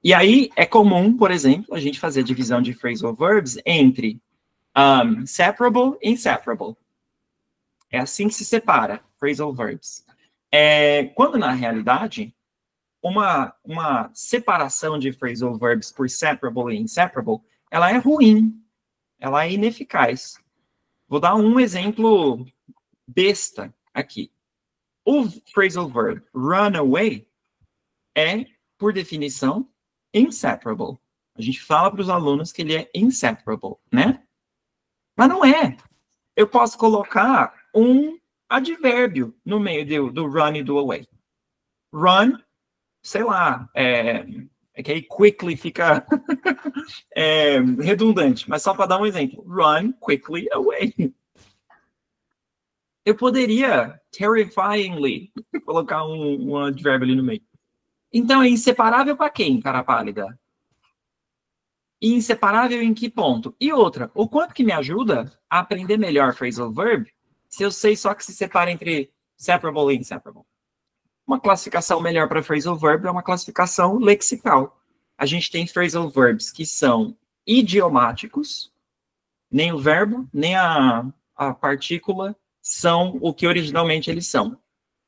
E aí é comum, por exemplo, a gente fazer a divisão de Phrasal Verbs entre separable e inseparable. É assim que se separa Phrasal Verbs. Quando, na realidade, uma separação de Phrasal Verbs por separable e inseparable, ela é ruim. Ela é ineficaz. Vou dar um exemplo besta aqui. O phrasal verb run away é, por definição, inseparable. A gente fala para os alunos que ele é inseparable, né? Mas não é. Eu posso colocar um advérbio no meio do run e do away. Run, sei lá, que aí quickly fica redundante, mas só para dar um exemplo. Run quickly away. Eu poderia, terrifyingly, colocar um advérbio ali no meio. Então, é inseparável para quem, cara pálida? E inseparável em que ponto? E outra, o quanto que me ajuda a aprender melhor phrasal verb se eu sei só que se separa entre separable e inseparable? Uma classificação melhor para phrasal verb é uma classificação lexical. A gente tem phrasal verbs que são idiomáticos, nem o verbo, nem a partícula são o que originalmente eles são.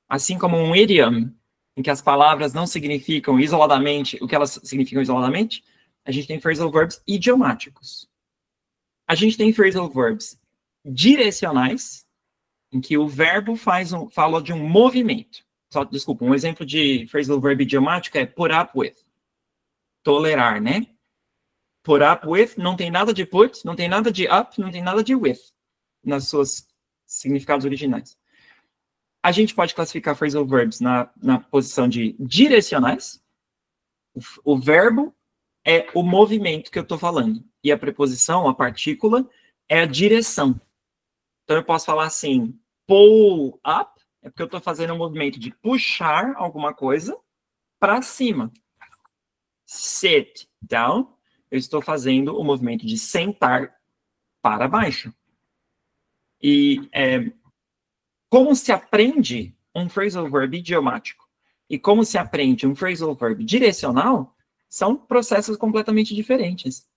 Assim como um idiom, em que as palavras não significam isoladamente o que elas significam isoladamente, a gente tem phrasal verbs idiomáticos. A gente tem phrasal verbs direcionais, em que o verbo fala de um movimento. Desculpa, um exemplo de phrasal verb idiomático é put up with. tolerar, né? Put up with não tem nada de put, não tem nada de up, não tem nada de with nas suas significados originais. A gente pode classificar phrasal verbs na posição de direcionais. O verbo é o movimento que eu estou falando. E a preposição, a partícula, é a direção. Então, eu posso falar assim, pull up, é porque eu estou fazendo um movimento de puxar alguma coisa para cima. Sit down, eu estou fazendo o movimento de sentar para baixo. E como se aprende um phrasal verb idiomático e como se aprende um phrasal verb direcional são processos completamente diferentes.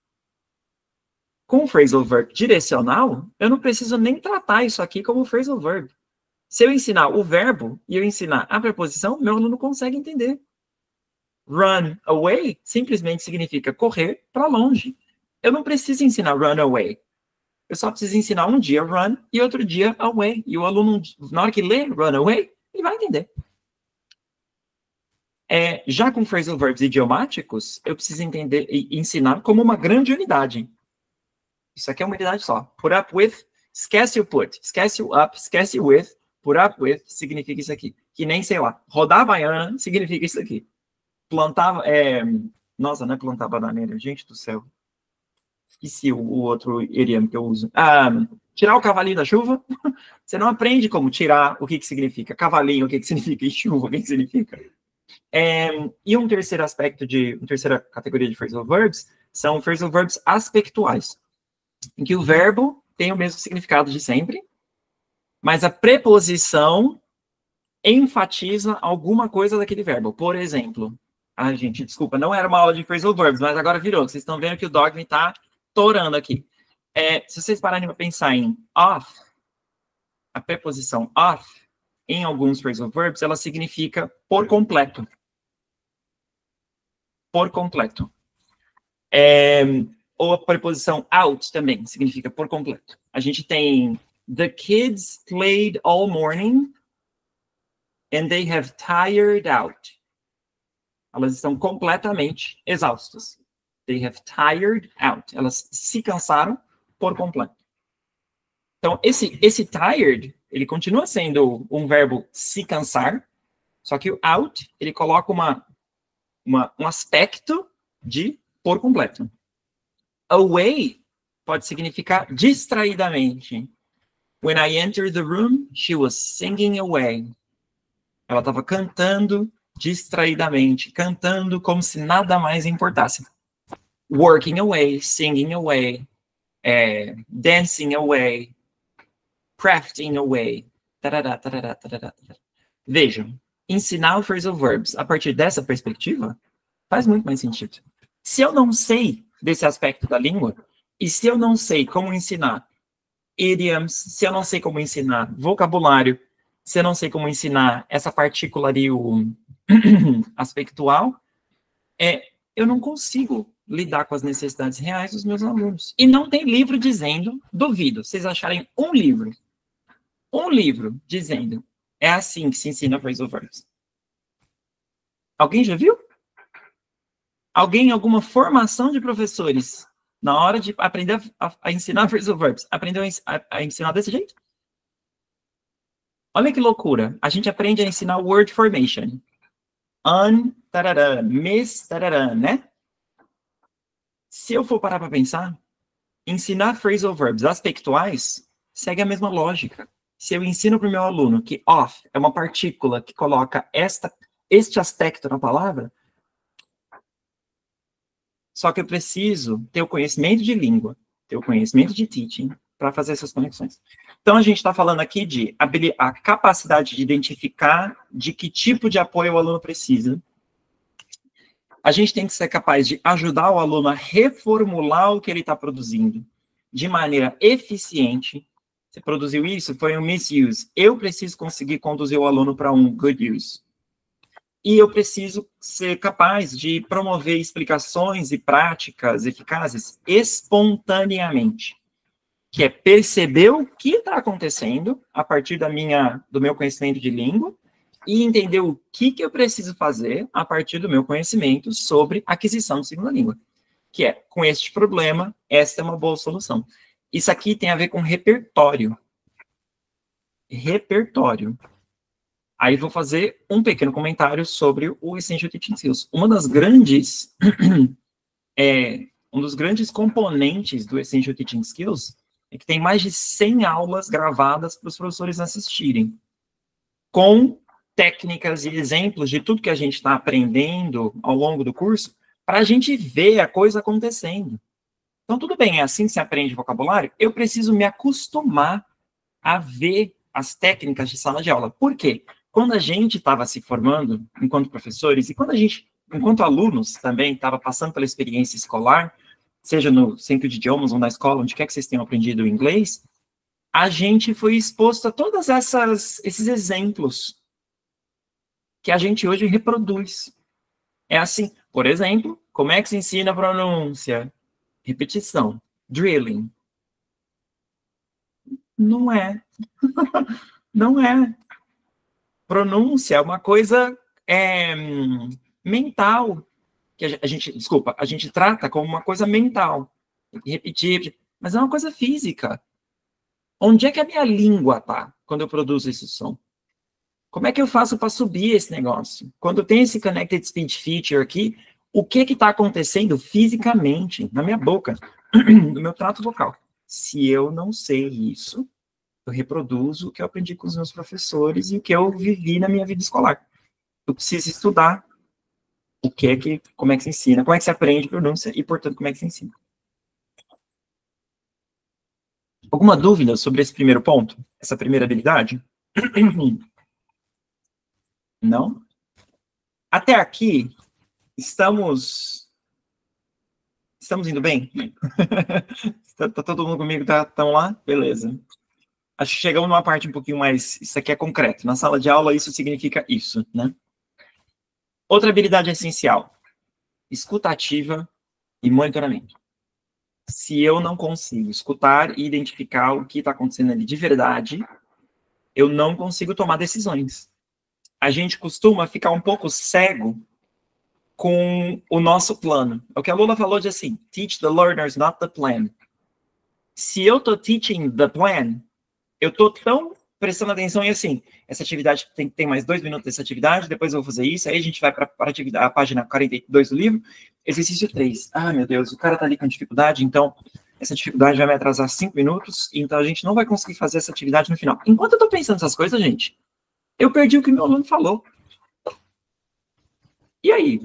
Com o phrasal verb direcional, eu não preciso nem tratar isso aqui como phrasal verb. Se eu ensinar o verbo e eu ensinar a preposição, meu aluno consegue entender. Run away simplesmente significa correr para longe. Eu não preciso ensinar run away. Eu só preciso ensinar um dia run e outro dia away. E o aluno, na hora que lê run away, ele vai entender. Já com phrasal verbs idiomáticos, eu preciso entender e ensinar como uma grande unidade. Isso aqui é uma unidade só. Put up with, esquece o put, esquece o up, esquece o with, put up with significa isso aqui. Que nem, sei lá, rodar a baiana significa isso aqui. Plantar, nossa, não é plantar bananeira, gente do céu. Esqueci o outro idioma que eu uso. Tirar o cavalinho da chuva. Você não aprende como tirar, o que significa. Cavalinho, o que significa. E chuva, o que significa. E uma terceira categoria de phrasal verbs são phrasal verbs aspectuais, em que o verbo tem o mesmo significado de sempre, mas a preposição enfatiza alguma coisa daquele verbo. Por exemplo, gente, desculpa, não era uma aula de phrasal verbs, mas agora virou. Vocês estão vendo que o Dogme está torando aqui. Se vocês pararem para pensar em off, a preposição off, em alguns phrasal verbs, ela significa por completo. Por completo. Ou a preposição out também significa por completo. A gente tem the kids played all morning and they have tired out. Elas estão completamente exaustas. They have tired out. Elas se cansaram por completo. Então, esse tired, ele continua sendo um verbo se cansar, só que o out, ele coloca um aspecto de por completo. Away pode significar distraidamente. When I entered the room, she was singing away. Ela estava cantando distraidamente, cantando como se nada mais importasse. Working away, singing away, dancing away, crafting away. Tarará, tarará, tarará. Vejam, ensinar o phrasal verbs a partir dessa perspectiva faz muito mais sentido. Se eu não sei desse aspecto da língua, e se eu não sei como ensinar idioms, se eu não sei como ensinar vocabulário, se eu não sei como ensinar essa partícula ali, o aspectual, eu não consigo lidar com as necessidades reais dos meus alunos. E não tem livro dizendo, duvido, vocês acharem um livro dizendo, é assim que se ensina phrasal verbs. Alguém já viu? Alguém em alguma formação de professores, na hora de aprender a ensinar phrasal verbs, aprendeu a ensinar desse jeito? Olha que loucura. A gente aprende a ensinar word formation. Tarará, miss, tarará, né? Se eu for parar para pensar, ensinar phrasal verbs aspectuais segue a mesma lógica. Se eu ensino para o meu aluno que off é uma partícula que coloca este aspecto na palavra, só que eu preciso ter o conhecimento de língua, ter o conhecimento de teaching para fazer essas conexões. Então, a gente está falando aqui de a capacidade de identificar de que tipo de apoio o aluno precisa. A gente tem que ser capaz de ajudar o aluno a reformular o que ele está produzindo de maneira eficiente. Você produziu isso, foi um misuse. Eu preciso conseguir conduzir o aluno para um good use. E eu preciso ser capaz de promover explicações e práticas eficazes espontaneamente. Que é perceber o que está acontecendo a partir do meu conhecimento de língua e entender o que eu preciso fazer a partir do meu conhecimento sobre aquisição de segunda língua. Que é, com este problema, esta é uma boa solução. Isso aqui tem a ver com repertório. Repertório. Aí vou fazer um pequeno comentário sobre o Essential Teaching Skills. Um dos grandes componentes do Essential Teaching Skills é que tem mais de 100 aulas gravadas para os professores assistirem, com técnicas e exemplos de tudo que a gente está aprendendo ao longo do curso, para a gente ver a coisa acontecendo. Então, tudo bem, é assim que se aprende vocabulário? Eu preciso me acostumar a ver as técnicas de sala de aula. Por quê? Quando a gente estava se formando enquanto professores, e quando a gente, enquanto alunos também, estava passando pela experiência escolar, seja no centro de idiomas ou na escola, onde quer que vocês tenham aprendido inglês, a gente foi exposto a todos esses exemplos que a gente hoje reproduz. É assim, por exemplo, como é que se ensina a pronúncia? Repetição, drilling. Não é. Não é. Pronúncia é uma coisa mental, que a gente trata como uma coisa mental. Repetir, mas é uma coisa física. Onde é que a minha língua está quando eu produzo esse som? Como é que eu faço para subir esse negócio? Quando tem esse Connected Speech Feature aqui, o que está acontecendo fisicamente na minha boca, no meu trato vocal? Se eu não sei isso, eu reproduzo o que eu aprendi com os meus professores e o que eu vivi na minha vida escolar. Eu preciso estudar como é que se ensina, como é que se aprende pronúncia e, portanto, como é que se ensina. Alguma dúvida sobre esse primeiro ponto? Essa primeira habilidade? Não? Até aqui, estamos indo bem? Tá todo mundo comigo? Estão lá? Beleza. Acho que chegamos numa parte um pouquinho mais... Isso aqui é concreto. Na sala de aula, isso significa isso, né? Outra habilidade essencial. Escuta ativa e monitoramento. Se eu não consigo escutar e identificar o que está acontecendo ali de verdade, eu não consigo tomar decisões. A gente costuma ficar um pouco cego com o nosso plano. É o que a Lula falou de assim, teach the learners, not the plan. Se eu estou teaching the plan, eu estou tão prestando atenção e assim, essa atividade tem mais 2 minutos dessa atividade, depois eu vou fazer isso, aí a gente vai para a página 42 do livro, exercício 3. Ah, meu Deus, o cara está ali com dificuldade, então essa dificuldade vai me atrasar 5 minutos, então a gente não vai conseguir fazer essa atividade no final. Enquanto eu estou pensando essas coisas, gente, eu perdi o que meu aluno falou. E aí?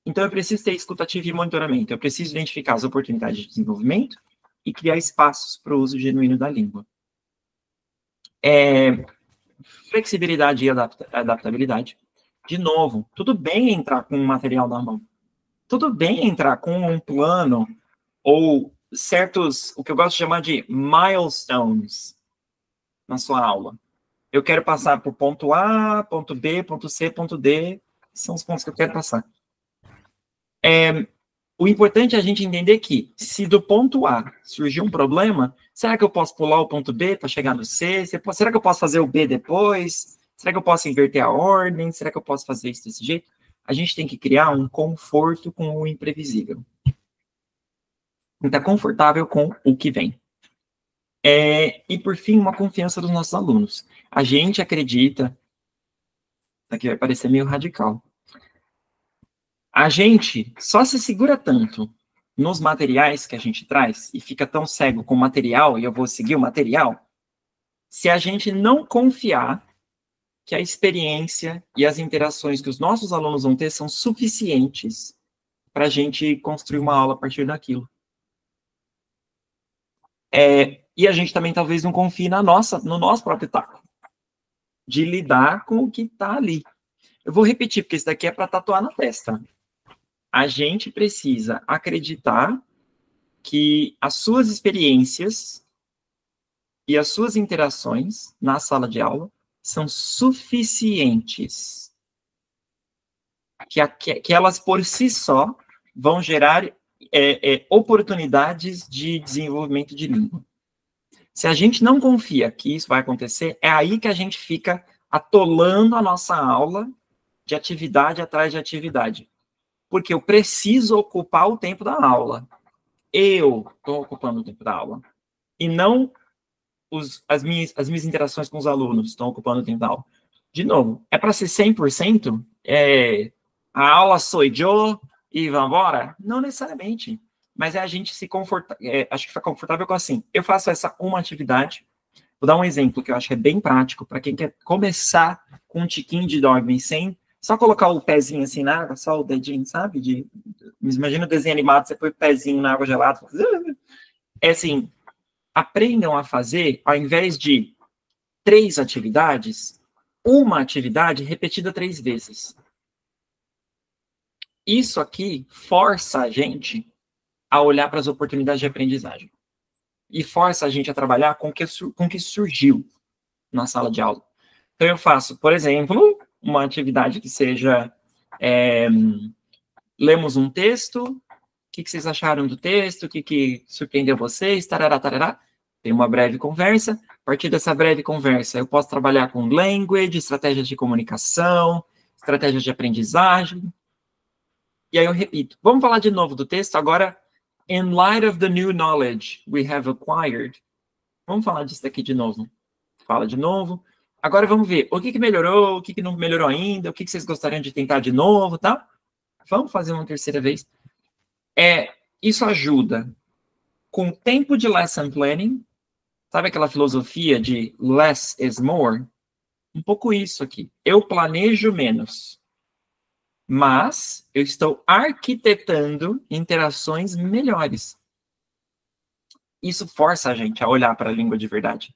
Então eu preciso ter escutativa e monitoramento, eu preciso identificar as oportunidades de desenvolvimento e criar espaços para o uso genuíno da língua. Flexibilidade e adaptabilidade. De novo, tudo bem entrar com um material na mão. Tudo bem entrar com um plano ou certos, o que eu gosto de chamar de milestones na sua aula. Eu quero passar por ponto A, ponto B, ponto C, ponto D. São os pontos que eu quero passar. O importante é a gente entender que, se do ponto A surgir um problema, será que eu posso pular o ponto B para chegar no C? Será que eu posso fazer o B depois? Será que eu posso inverter a ordem? Será que eu posso fazer isso desse jeito? A gente tem que criar um conforto com o imprevisível. Estar confortável com o que vem. E, por fim, uma confiança dos nossos alunos. A gente acredita... Isso aqui vai parecer meio radical. A gente só se segura tanto nos materiais que a gente traz e fica tão cego com o material, e eu vou seguir o material, se a gente não confiar que a experiência e as interações que os nossos alunos vão ter são suficientes para a gente construir uma aula a partir daquilo. E a gente também talvez não confie no nosso próprio taco, de lidar com o que está ali. Eu vou repetir, porque isso daqui é para tatuar na testa. A gente precisa acreditar que as suas experiências e as suas interações na sala de aula são suficientes. Que elas, por si só, vão gerar oportunidades de desenvolvimento de língua. Se a gente não confia que isso vai acontecer, é aí que a gente fica atolando a nossa aula de atividade atrás de atividade. Porque eu preciso ocupar o tempo da aula. Eu estou ocupando o tempo da aula. E não as minhas interações com os alunos estão ocupando o tempo da aula. De novo, é para ser 100%? A aula sou eu e vamos embora? Não necessariamente. Mas é a gente se confortar. Acho que fica confortável com assim. Eu faço essa uma atividade. Vou dar um exemplo que eu acho que é bem prático para quem quer começar com um tiquinho de Dogme sem só colocar o pezinho assim na água, só o dedinho, sabe? Imagina o desenho animado, você põe o pezinho na água gelada. É assim, aprendam a fazer, ao invés de 3 atividades, uma atividade repetida 3 vezes. Isso aqui força a gente a olhar para as oportunidades de aprendizagem. E força a gente a trabalhar com o que surgiu na sala de aula. Então, eu faço, por exemplo, uma atividade que seja... lemos um texto, o que vocês acharam do texto, o que surpreendeu vocês, tarará, tarará. Tem uma breve conversa. A partir dessa breve conversa, eu posso trabalhar com language, estratégias de comunicação, estratégias de aprendizagem. E aí eu repito. Vamos falar de novo do texto. Agora, in light of the new knowledge we have acquired. Vamos falar disso daqui de novo. Fala de novo. Agora vamos ver o que melhorou, o que não melhorou ainda, o que vocês gostariam de tentar de novo, tá? Vamos fazer uma terceira vez. Isso ajuda com o tempo de lesson planning. Sabe aquela filosofia de less is more? Um pouco isso aqui. Eu planejo menos. Mas eu estou arquitetando interações melhores. Isso força a gente a olhar para a língua de verdade.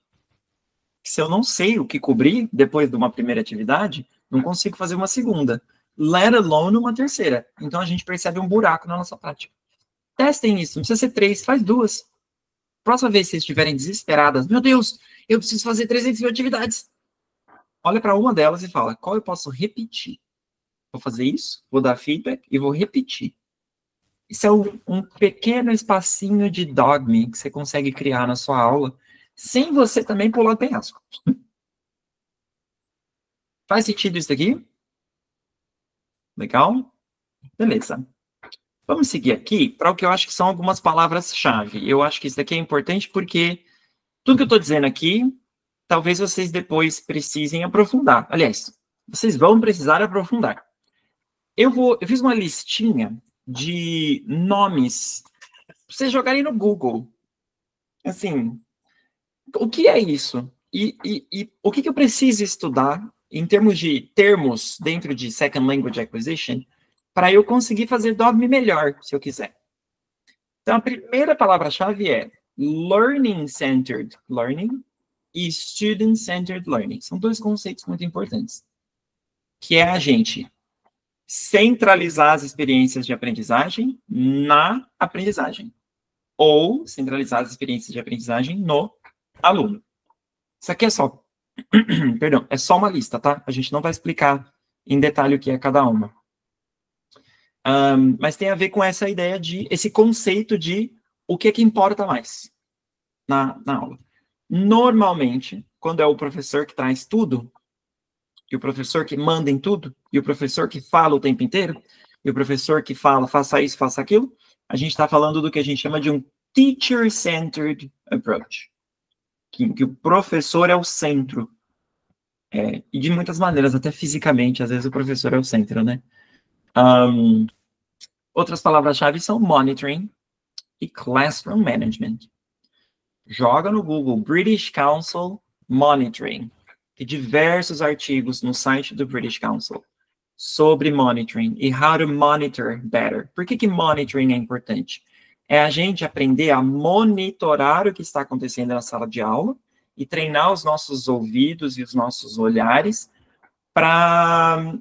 Se eu não sei o que cobrir depois de uma primeira atividade, não consigo fazer uma segunda. Let alone uma terceira. Então a gente percebe um buraco na nossa prática. Testem isso. Não precisa ser 3, faz 2. Próxima vez que vocês estiverem desesperadas, meu Deus, eu preciso fazer 300 mil atividades. Olha para uma delas e fala, qual eu posso repetir? Vou fazer isso, vou dar feedback e vou repetir. Isso é um pequeno espacinho de Dogme que você consegue criar na sua aula, sem você também pular o penhasco. Faz sentido isso aqui? Legal? Beleza. Vamos seguir aqui para o que eu acho que são algumas palavras-chave. Eu acho que isso daqui é importante porque tudo que eu estou dizendo aqui, talvez vocês depois precisem aprofundar. Aliás, vocês vão precisar aprofundar. Eu fiz uma listinha de nomes para vocês jogarem no Google. Assim, o que é isso? E o que eu preciso estudar em termos de termos dentro de Second Language Acquisition para eu conseguir fazer Dogme melhor, se eu quiser. Então, a primeira palavra-chave é Learning-Centered Learning e Student-Centered Learning. São 2 conceitos muito importantes. Que é a gente centralizar as experiências de aprendizagem na aprendizagem. Ou centralizar as experiências de aprendizagem no aluno. Isso aqui é só... Perdão, é só uma lista, tá? A gente não vai explicar em detalhe o que é cada uma. Mas tem a ver com essa ideia esse conceito de o que importa mais na aula. Normalmente, quando é o professor que traz tudo, e o professor que manda em tudo, e o professor que fala o tempo inteiro, e o professor que fala, faça isso, faça aquilo, a gente está falando do que a gente chama de um teacher-centered approach. Que o professor é o centro. E de muitas maneiras, até fisicamente, às vezes o professor é o centro, né? Outras palavras-chave são monitoring e classroom management. Joga no Google British Council Monitoring. Tem diversos artigos no site do British Council sobre monitoring e how to monitor better. Por que monitoring é importante? É a gente aprender a monitorar o que está acontecendo na sala de aula e treinar os nossos ouvidos e os nossos olhares para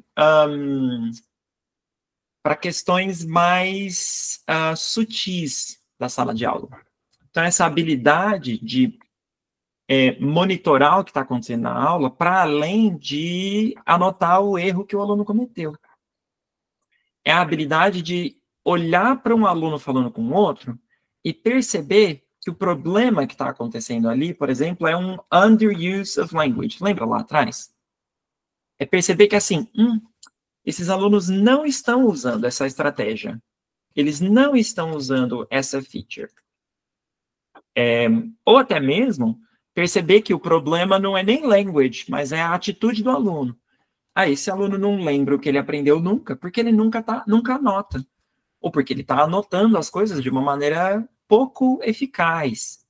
questões mais sutis da sala de aula. Então, essa habilidade de monitorar o que está acontecendo na aula, para além de anotar o erro que o aluno cometeu. É a habilidade de olhar para um aluno falando com o outro e perceber que o problema que está acontecendo ali, por exemplo, é um underuse of language. Lembra lá atrás? é perceber que, assim, esses alunos não estão usando essa estratégia. Eles não estão usando essa feature. Ou até mesmo perceber que o problema não é nem language, mas é a atitude do aluno. Esse aluno não lembra o que ele aprendeu nunca, porque ele nunca anota. Ou porque ele está anotando as coisas de uma maneira pouco eficaz.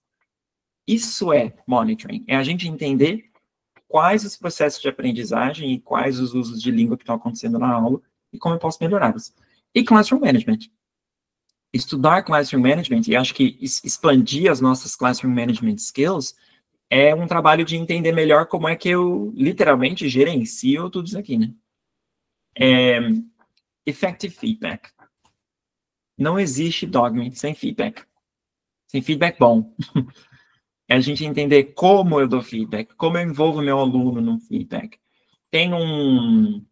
Isso é monitoring. É a gente entender quais os processos de aprendizagem e quais os usos de língua que estão acontecendo na aula e como eu posso melhorá-los. E Classroom Management. Estudar Classroom Management, e acho que expandir as nossas Classroom Management Skills é um trabalho de entender melhor como é que eu, literalmente, gerencio tudo isso aqui, né? Effective Feedback. Não existe dogma sem feedback. Sem feedback bom. É a gente entender como eu dou feedback, como eu envolvo meu aluno no feedback. Tem um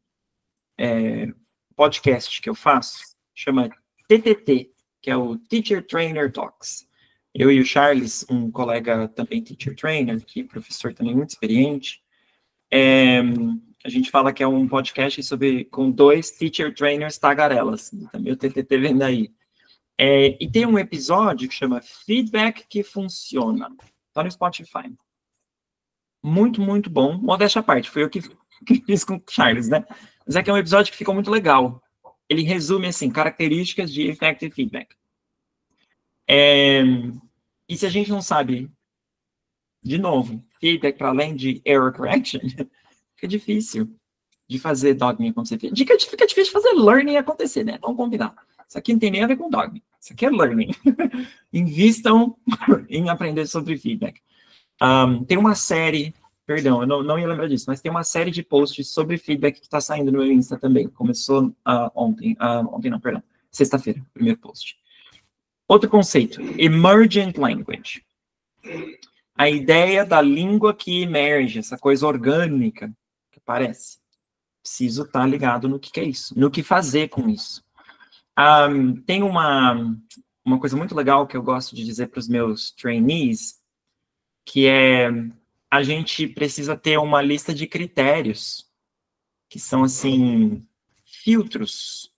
podcast que eu faço, chama TTT, que é o Teacher Trainer Talks. Eu e o Charles, um colega também teacher trainer, que é professor também muito experiente, a gente fala que é um podcast com 2 teacher trainers tagarelas. Também o TTT vem daí. E tem um episódio que chama Feedback que Funciona. Está no Spotify. Muito, muito bom. Modéstia à parte, foi eu que fiz com o Charles, né? Mas é que é um episódio que ficou muito legal. Ele resume, assim, características de Effective Feedback. E se a gente não sabe, de novo, feedback para além de error correction, fica difícil de fazer dogma acontecer. Fica difícil de fazer learning acontecer, né? Vamos combinar. Isso aqui não tem nem a ver com dogma. Isso aqui é learning. Invistam em aprender sobre feedback. Tem uma série, perdão, eu não ia lembrar disso, mas tem uma série de posts sobre feedback que está saindo no meu Insta também. Começou sexta-feira, primeiro post. Outro conceito, emergent language. A ideia da língua que emerge, essa coisa orgânica que aparece. Preciso estar ligado no que é isso, no que fazer com isso. Tem uma coisa muito legal que eu gosto de dizer para os meus trainees, que é a gente precisa ter uma lista de critérios, que são, assim, filtros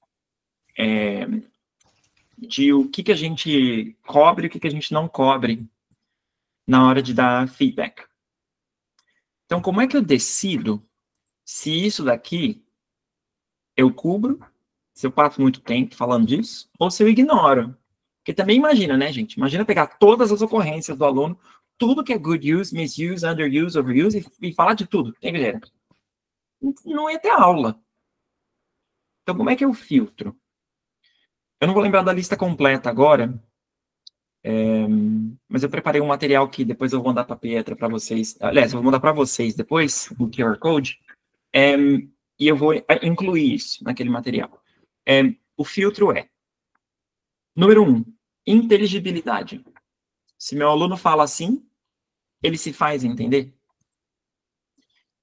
de o que a gente cobre e o que a gente não cobre na hora de dar feedback. Então, como é que eu decido se isso daqui eu cubro, se eu passo muito tempo falando disso, ou se eu ignoro? Porque também imagina, né, gente? Imagina pegar todas as ocorrências do aluno, tudo que é good use, misuse, underuse, overuse, e falar de tudo. Tem que ver. Não ia ter aula. Então, como é que eu filtro? Eu não vou lembrar da lista completa agora, mas eu preparei um material que depois eu vou mandar para a Pietra para vocês. Aliás, eu vou mandar para vocês depois, o QR Code, e eu vou incluir isso naquele material. O filtro número 1, inteligibilidade. Se meu aluno fala assim, ele se faz entender?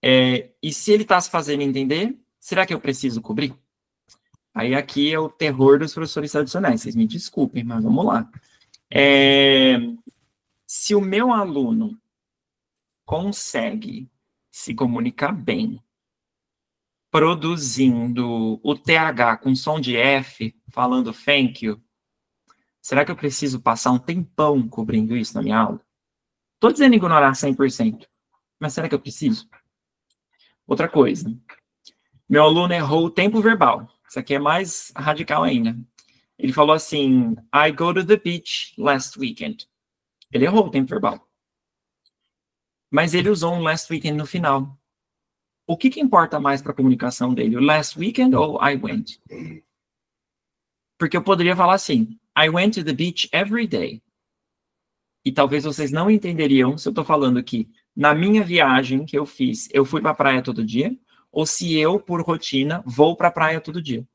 E se ele está se fazendo entender, será que eu preciso cobrir? Aí aqui é o terror dos professores tradicionais. Vocês me desculpem, mas vamos lá. Se o meu aluno consegue se comunicar bem, produzindo o TH com som de F, falando thank you, será que eu preciso passar um tempão cobrindo isso na minha aula? Estou dizendo ignorar 100%, mas será que eu preciso? Outra coisa, meu aluno errou o tempo verbal. Isso aqui é mais radical ainda. Ele falou assim, I go to the beach last weekend. Ele errou o tempo verbal. Mas ele usou um last weekend no final. O que importa mais para a comunicação dele? O last weekend ou I went? Porque eu poderia falar assim, I went to the beach every day. E talvez vocês não entenderiam se eu estou falando que na minha viagem que eu fiz, eu fui para a praia todo dia, ou se eu, por rotina, vou para a praia todo dia.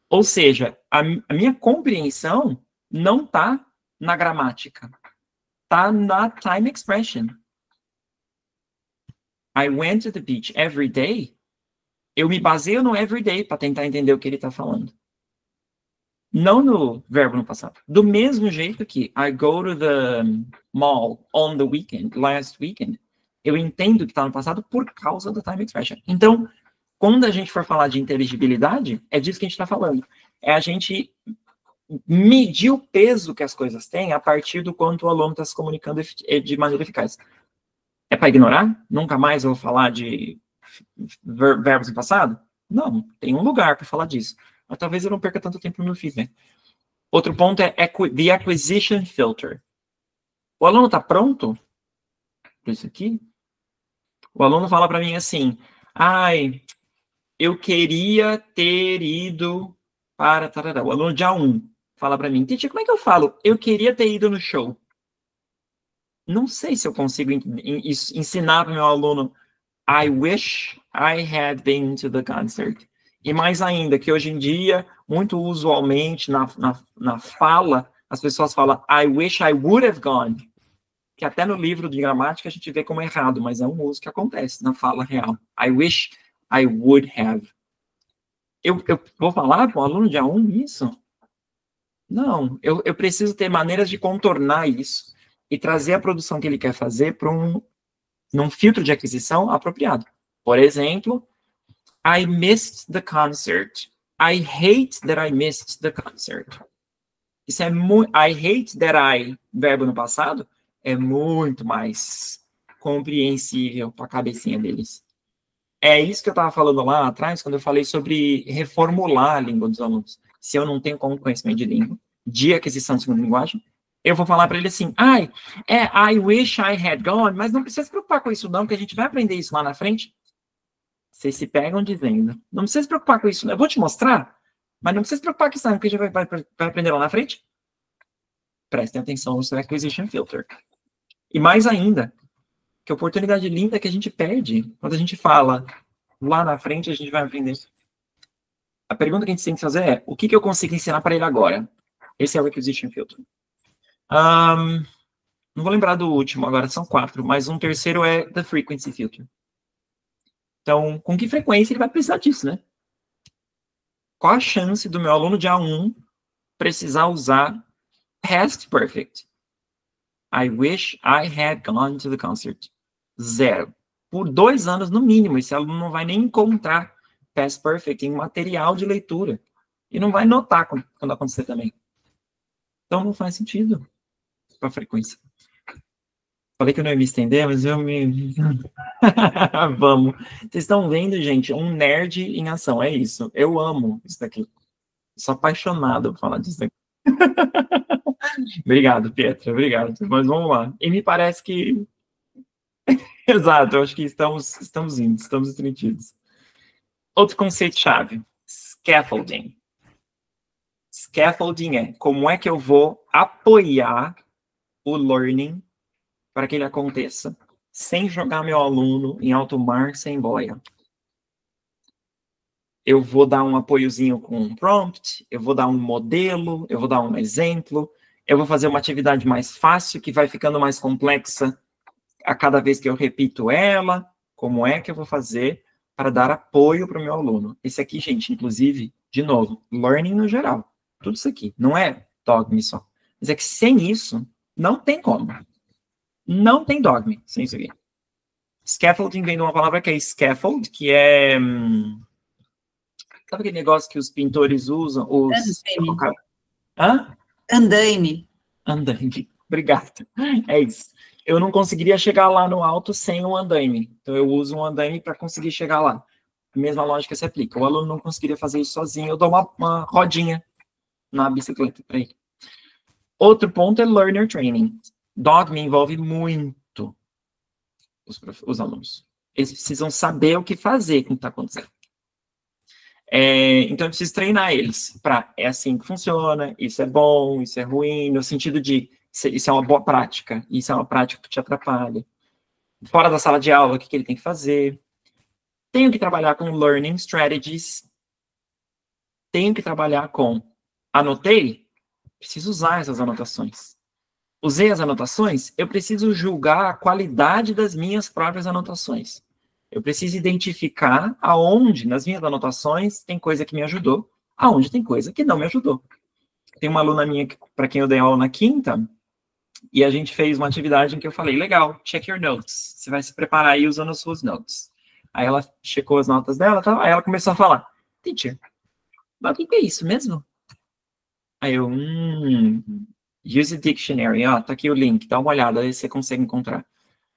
Ou seja, a minha compreensão não está na gramática. Está na time expression. I went to the beach every day. Eu me baseio no every day para tentar entender o que ele está falando. Não no verbo no passado. Do mesmo jeito que I go to the mall on the weekend, last weekend. Eu entendo que está no passado por causa da time expression. Então, quando a gente for falar de inteligibilidade, é disso que a gente está falando. É a gente medir o peso que as coisas têm a partir do quanto o aluno está se comunicando de maneira eficaz. É para ignorar? Nunca mais eu vou falar de verbos em passado? Não, tem um lugar para falar disso. Mas talvez eu não perca tanto tempo no meu feedback. Outro ponto é the acquisition filter. O aluno está pronto para isso aqui? O aluno fala para mim assim, eu queria ter ido para... Tarará. O aluno de A1 fala para mim, teacher, como é que eu falo? Eu queria ter ido no show. Não sei se eu consigo ensinar para o meu aluno I wish I had been to the concert. E mais ainda, que hoje em dia, muito usualmente, na fala, as pessoas falam I wish I would have gone. Que até no livro de gramática a gente vê como errado, mas é um uso que acontece na fala real. I wish I would have. Eu vou falar para o aluno de A1 isso? Não, eu preciso ter maneiras de contornar isso e trazer a produção que ele quer fazer para num filtro de aquisição apropriado. Por exemplo, I missed the concert. I hate that I missed the concert. Isso é muito... I hate that I, verbo no passado, é muito mais compreensível para a cabecinha deles. É isso que eu estava falando lá atrás, quando eu falei sobre reformular a língua dos alunos. Se eu não tenho conhecimento de língua, de aquisição de segunda linguagem, eu vou falar para ele assim, I wish I had gone, mas não precisa se preocupar com isso não, porque a gente vai aprender isso lá na frente. Vocês se pegam dizendo, não precisa se preocupar com isso, eu vou te mostrar, mas não precisa se preocupar com isso não, porque a gente vai aprender lá na frente. Prestem atenção no acquisition filter. E mais ainda, que oportunidade linda que a gente perde quando a gente fala lá na frente a gente vai aprender. A pergunta que a gente tem que fazer é, o que eu consigo ensinar para ele agora? Esse é o acquisition filter. Não vou lembrar do último, agora são 4, mas um terceiro é the frequency filter. Então, com que frequência ele vai precisar disso, né? Qual a chance do meu aluno de A1 precisar usar past perfect? I wish I had gone to the concert. 0. Por 2 anos, no mínimo, esse aluno não vai nem encontrar past perfect em material de leitura. E não vai notar quando acontecer também. Então, não faz sentido para a frequência. Falei que eu não ia me estender, mas eu me... Vamos. Vocês estão vendo, gente, um nerd em ação. É isso. Eu amo isso daqui. Sou apaixonado por falar disso daqui. Obrigado, Pietra. Obrigado. Mas vamos lá. E me parece que... Exato, eu acho que estamos indo, estamos entendidos. Outro conceito-chave. Scaffolding. Scaffolding é como é que eu vou apoiar o learning para que ele aconteça sem jogar meu aluno em alto mar sem boia. Eu vou dar um apoiozinho com um prompt, eu vou dar um modelo, eu vou dar um exemplo, eu vou fazer uma atividade mais fácil que vai ficando mais complexa a cada vez que eu repito ela. Como é que eu vou fazer para dar apoio para o meu aluno? Esse aqui, gente, inclusive, de novo, learning no geral. Tudo isso aqui. Não é dogma só. Mas é que sem isso, não tem como. Não tem dogma sem isso aqui. Scaffolding vem de uma palavra que é scaffold, que é... Sabe aquele negócio que os pintores usam? Andaime. Hã? Andaime. Andaime. Obrigado. É isso. Eu não conseguiria chegar lá no alto sem um andaime. Então, eu uso um andaime para conseguir chegar lá. A mesma lógica se aplica. O aluno não conseguiria fazer isso sozinho. Eu dou uma rodinha na bicicleta para ele. Outro ponto é learner training. Dogma envolve muito os alunos. Eles precisam saber o que fazer com o que está acontecendo. Então, eu preciso treinar eles para é assim que funciona, isso é bom, isso é ruim, no sentido de isso é uma boa prática, isso é uma prática que te atrapalha. Fora da sala de aula, o que ele tem que fazer? Tenho que trabalhar com learning strategies. Tenho que trabalhar com anotei? Preciso usar essas anotações. Usei as anotações? Eu preciso julgar a qualidade das minhas próprias anotações. Eu preciso identificar aonde, nas minhas anotações, tem coisa que me ajudou, aonde tem coisa que não me ajudou. Tem uma aluna minha, para quem eu dei aula na quinta, e a gente fez uma atividade em que eu falei, legal, check your notes. Você vai se preparar aí usando as suas notes. Aí ela checou as notas dela, tá? Aí ela começou a falar, teacher, mas o que é isso mesmo? Aí eu, use dictionary, ó, tá aqui o link, dá uma olhada, aí você consegue encontrar.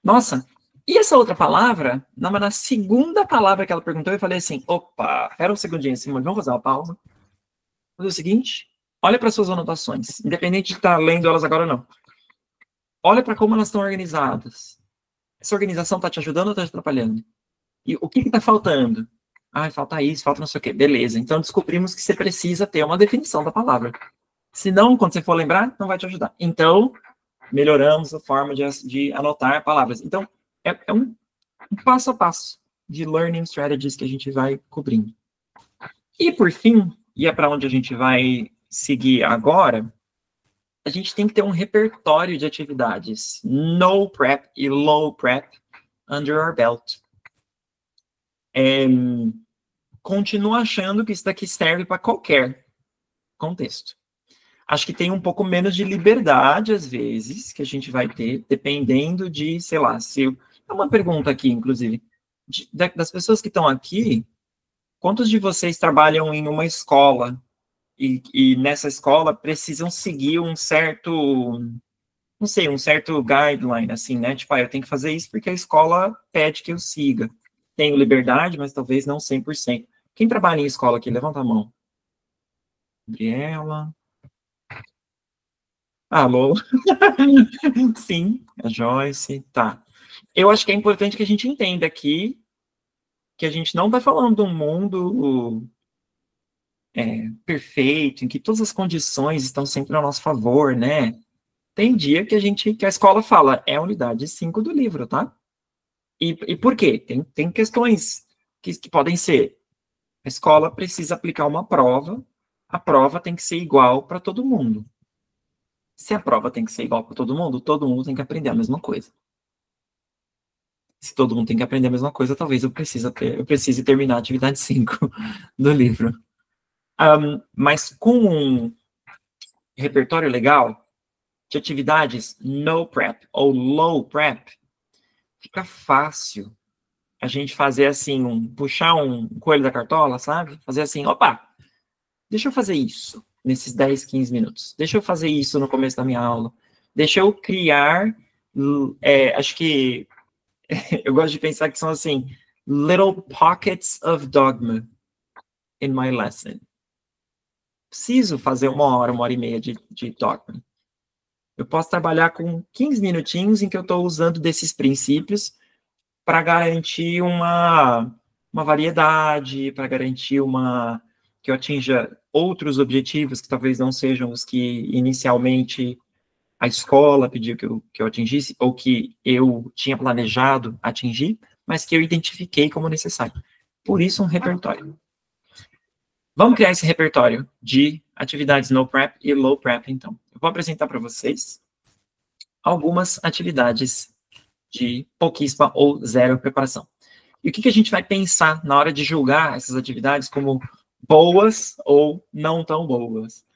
Nossa, e essa outra palavra, na segunda palavra que ela perguntou, eu falei assim, opa, espera um segundinho, Simone, vamos fazer uma pausa. Vou fazer o seguinte, olha para suas anotações, independente de estar lendo elas agora ou não. Olha para como elas estão organizadas. Essa organização está te ajudando ou está te atrapalhando? E o que está faltando? Ah, falta isso, falta não sei o quê. Beleza, então descobrimos que você precisa ter uma definição da palavra. Senão, quando você for lembrar, não vai te ajudar. Então, melhoramos a forma de anotar palavras. Então, é um passo a passo de learning strategies que a gente vai cobrindo. E, por fim, e é para onde a gente vai seguir agora, a gente tem que ter um repertório de atividades no prep e low prep under our belt. Continuo achando que isso daqui serve para qualquer contexto. Acho que tem um pouco menos de liberdade, às vezes, que a gente vai ter, dependendo de, sei lá, se... É uma pergunta aqui, inclusive. Das pessoas que estão aqui, quantos de vocês trabalham em uma escola e nessa escola precisam seguir um certo, não sei, um certo guideline, assim, né? Tipo, eu tenho que fazer isso porque a escola pede que eu siga. Tenho liberdade, mas talvez não 100%. Quem trabalha em escola aqui? Levanta a mão. Gabriela. Alô? Sim, a Joyce. Tá. Eu acho que é importante que a gente entenda aqui que a gente não está falando de um mundo perfeito, em que todas as condições estão sempre a nosso favor, né? Tem dia que a escola fala, é a unidade 5 do livro, tá? E por quê? Tem questões que podem ser, a escola precisa aplicar uma prova, a prova tem que ser igual para todo mundo. Se a prova tem que ser igual para todo mundo tem que aprender a mesma coisa. Se todo mundo tem que aprender a mesma coisa, talvez eu precise terminar a atividade 5 do livro. Mas com um repertório legal de atividades no prep ou low prep, fica fácil a gente fazer assim, puxar um coelho da cartola, sabe? Fazer assim, opa, deixa eu fazer isso nesses 10, 15 minutos. Deixa eu fazer isso no começo da minha aula. Deixa eu criar, acho que eu gosto de pensar que são assim, little pockets of dogma in my lesson. Preciso fazer 1 hora, 1 hora e meia de dogma. Eu posso trabalhar com 15 minutinhos em que eu estou usando desses princípios para garantir uma variedade, para garantir que eu atinja outros objetivos que talvez não sejam os que inicialmente a escola pediu que eu atingisse, ou que eu tinha planejado atingir, mas que eu identifiquei como necessário. Por isso, um repertório. Vamos criar esse repertório de atividades no prep e low prep, então. Eu vou apresentar para vocês algumas atividades de pouquíssima ou zero preparação. E o que a gente vai pensar na hora de julgar essas atividades como boas ou não tão boas?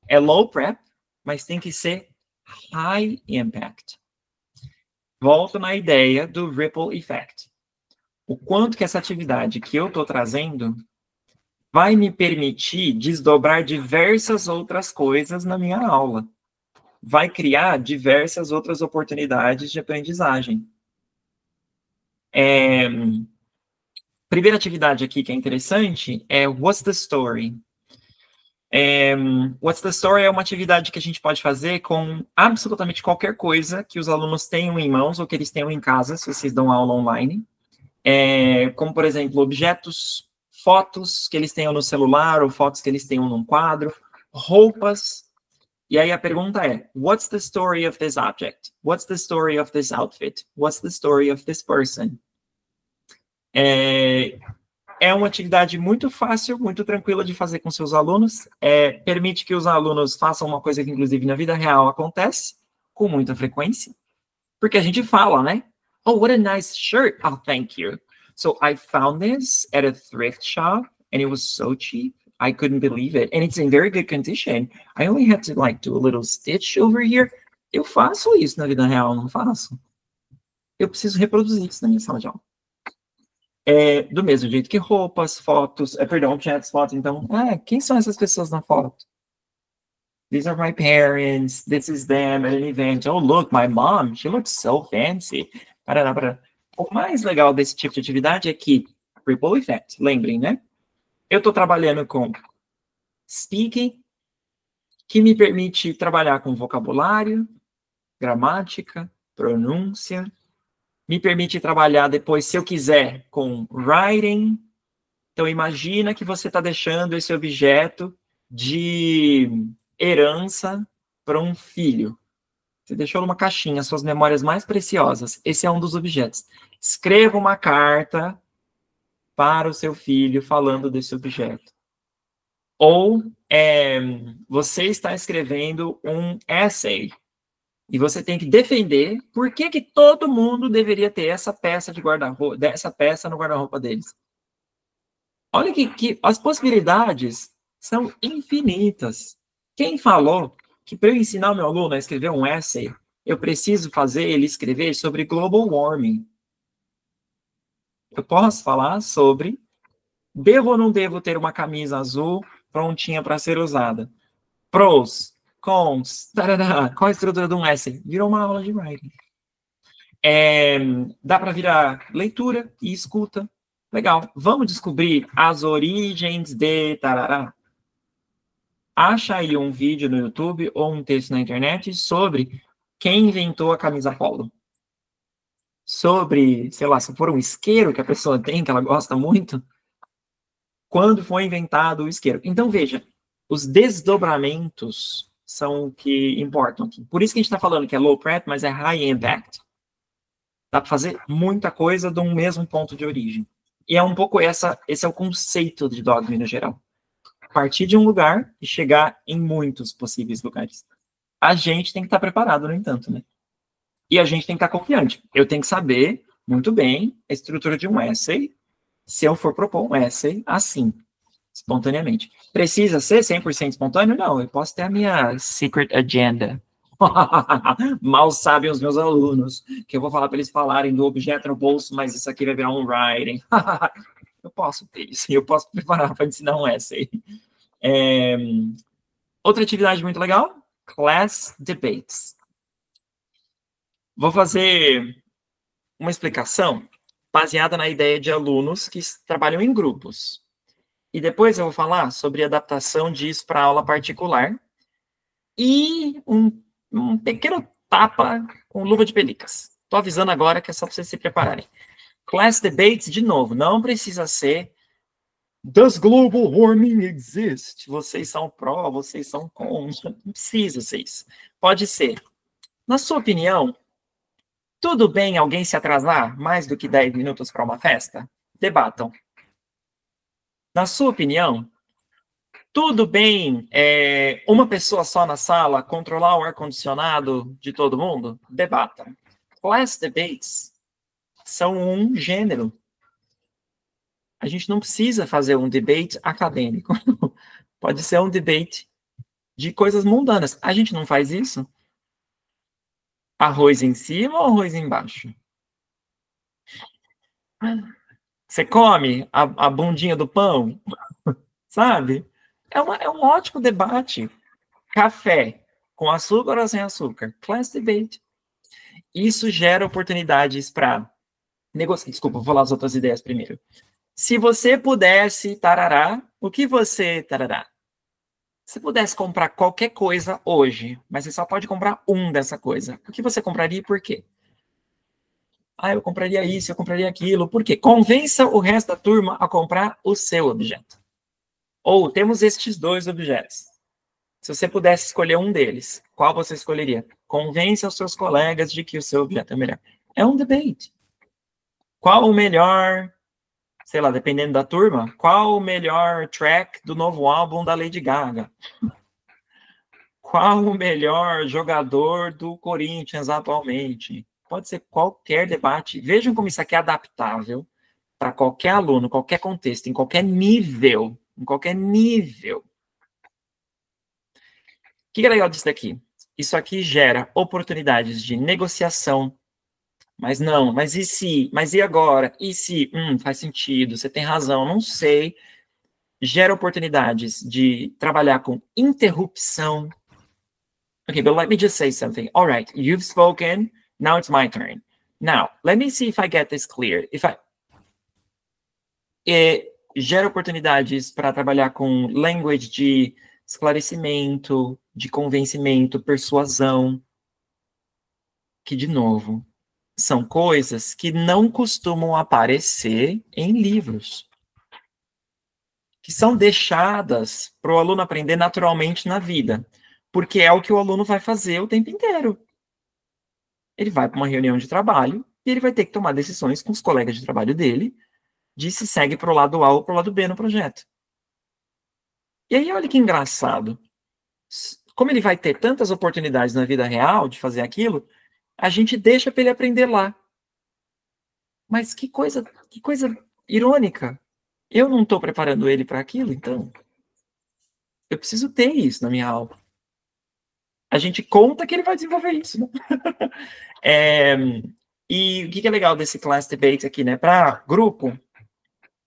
É low prep, mas tem que ser high impact. Volto na ideia do ripple effect. O quanto que essa atividade que eu estou trazendo vai me permitir desdobrar diversas outras coisas na minha aula. Vai criar diversas outras oportunidades de aprendizagem. Primeira atividade aqui que é interessante é What's the Story? What's the Story é uma atividade que a gente pode fazer com absolutamente qualquer coisa que os alunos tenham em mãos ou que eles tenham em casa, se vocês dão aula online. Como, por exemplo, objetos, fotos que eles tenham no celular ou fotos que eles tenham num quadro, roupas. E aí a pergunta é, what's the story of this object? What's the story of this outfit? What's the story of this person? É uma atividade muito fácil, muito tranquila de fazer com seus alunos. Permite que os alunos façam uma coisa que, inclusive, na vida real acontece com muita frequência. Porque a gente fala, né? Oh, what a nice shirt. Oh, thank you. So I found this at a thrift shop, and it was so cheap. I couldn't believe it. And it's in very good condition. I only had to, do a little stitch over here. Eu faço isso na vida real, não faço? Eu preciso reproduzir isso na minha sala de aula. Do mesmo jeito que roupas, fotos, perdão, objetos, fotos. Então, quem são essas pessoas na foto? These are my parents. This is them at an event. Oh, look, my mom. She looks so fancy. Parará, parará. O mais legal desse tipo de atividade é que, ripple effect, lembrem, né? Eu estou trabalhando com speaking, que me permite trabalhar com vocabulário, gramática, pronúncia, me permite trabalhar depois, se eu quiser, com writing. Então, imagina que você está deixando esse objeto de herança para um filho. Você deixou numa caixinha suas memórias mais preciosas. Esse é um dos objetos. Escreva uma carta para o seu filho falando desse objeto. Ou você está escrevendo um essay e você tem que defender por que todo mundo deveria ter essa peça de guarda-roupa, dessa peça no guarda-roupa deles. Olha que as possibilidades são infinitas. Quem falou que para eu ensinar o meu aluno a escrever um essay, eu preciso fazer ele escrever sobre global warming? Eu posso falar sobre devo ou não devo ter uma camisa azul prontinha para ser usada? Pros, cons, tarará, qual a estrutura de um essay? Virou uma aula de writing. Dá para virar leitura e escuta. Legal. Vamos descobrir as origens de tarará? Acha aí um vídeo no YouTube ou um texto na internet sobre quem inventou a camisa polo. Sobre, sei lá, se for um isqueiro que a pessoa tem, que ela gosta muito, quando foi inventado o isqueiro. Então, veja, os desdobramentos são o que importam aqui. Por isso que a gente está falando que é low threat, mas é high impact. Dá para fazer muita coisa de um mesmo ponto de origem. E é um pouco esse é o conceito de Dogme no geral. Partir de um lugar e chegar em muitos possíveis lugares. A gente tem que estar preparado, no entanto, né? E a gente tem que estar confiante. Eu tenho que saber muito bem a estrutura de um essay, se eu for propor um essay assim, espontaneamente. Precisa ser 100% espontâneo? Não, eu posso ter a minha secret agenda. Mal sabem os meus alunos que eu vou falar para eles falarem do objeto no bolso, mas isso aqui vai virar um writing. Eu posso ter isso, eu posso preparar para ensinar um essay. Outra atividade muito legal, class debates. Vou fazer uma explicação baseada na ideia de alunos que trabalham em grupos. E depois eu vou falar sobre adaptação disso para aula particular e um pequeno tapa com luva de pelicas. Estou avisando agora que é só para vocês se prepararem. Class debates, de novo, não precisa ser does global warming exist? Vocês são pró, vocês são contra. Não precisa ser isso. Pode ser, na sua opinião, tudo bem alguém se atrasar mais do que 10 minutos para uma festa? Debatam. Na sua opinião, tudo bem uma pessoa só na sala controlar o ar-condicionado de todo mundo? Debatam. Class debates são um gênero. A gente não precisa fazer um debate acadêmico. Pode ser um debate de coisas mundanas. A gente não faz isso? Arroz em cima ou arroz embaixo? Você come a bundinha do pão? Sabe? É um ótimo debate. Café com açúcar ou sem açúcar? Class debate. Isso gera oportunidades para negociar. Desculpa, vou falar as outras ideias primeiro. Se você pudesse, tarará, o que você, tarará? Se pudesse comprar qualquer coisa hoje, mas você só pode comprar dessa coisa, o que você compraria e por quê? Eu compraria isso, eu compraria aquilo. Por quê? Convença o resto da turma a comprar o seu objeto. Ou temos estes 2 objetos. Se você pudesse escolher um deles, qual você escolheria? Convença os seus colegas de que o seu objeto é melhor. É um debate. Qual o melhor, sei lá, dependendo da turma, qual o melhor track do novo álbum da Lady Gaga? Qual o melhor jogador do Corinthians atualmente? Pode ser qualquer debate. Vejam como isso aqui é adaptável para qualquer aluno, qualquer contexto, em qualquer nível. Em qualquer nível. O que é legal disso daqui? Isso aqui gera oportunidades de negociação, Mas não, mas e se? Mas e agora? E se? Faz sentido, você tem razão, não sei. Gera oportunidades de trabalhar com interrupção. Okay, but let me just say something. All right, you've spoken, now it's my turn. Now, let me see if I get this clear. Gera oportunidades para trabalhar com language de esclarecimento, de convencimento, persuasão, que, de novo, são coisas que não costumam aparecer em livros, que são deixadas para o aluno aprender naturalmente na vida, porque é o que o aluno vai fazer o tempo inteiro. Ele vai para uma reunião de trabalho e ele vai ter que tomar decisões com os colegas de trabalho dele de se segue para o lado A ou para o lado B no projeto. E aí, olha que engraçado. Como ele vai ter tantas oportunidades na vida real de fazer aquilo, a gente deixa para ele aprender lá. Mas que coisa irônica. Eu não estou preparando ele para aquilo, então eu preciso ter isso na minha aula. A gente conta que ele vai desenvolver isso, né? E o que é legal desse class debate aqui, né? Para grupo,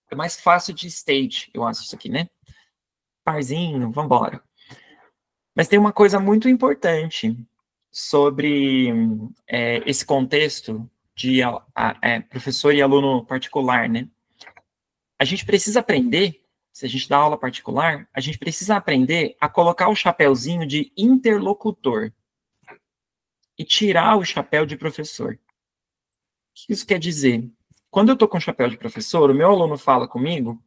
é mais fácil de stage, eu acho isso aqui, né? Parzinho, vambora. Mas tem uma coisa muito importante sobre esse contexto de professor e aluno particular, né? A gente precisa aprender, se a gente dá aula particular, a gente precisa aprender a colocar o chapéuzinho de interlocutor e tirar o chapéu de professor. O que isso quer dizer? Quando eu estou com o chapéu de professor, o meu aluno fala comigo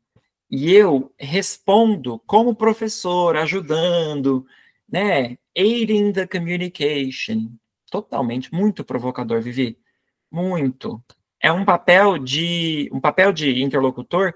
e eu respondo como professor, ajudando, né? Aiding the communication. Totalmente, muito provocador, Vivi. Muito. É um papel de interlocutor,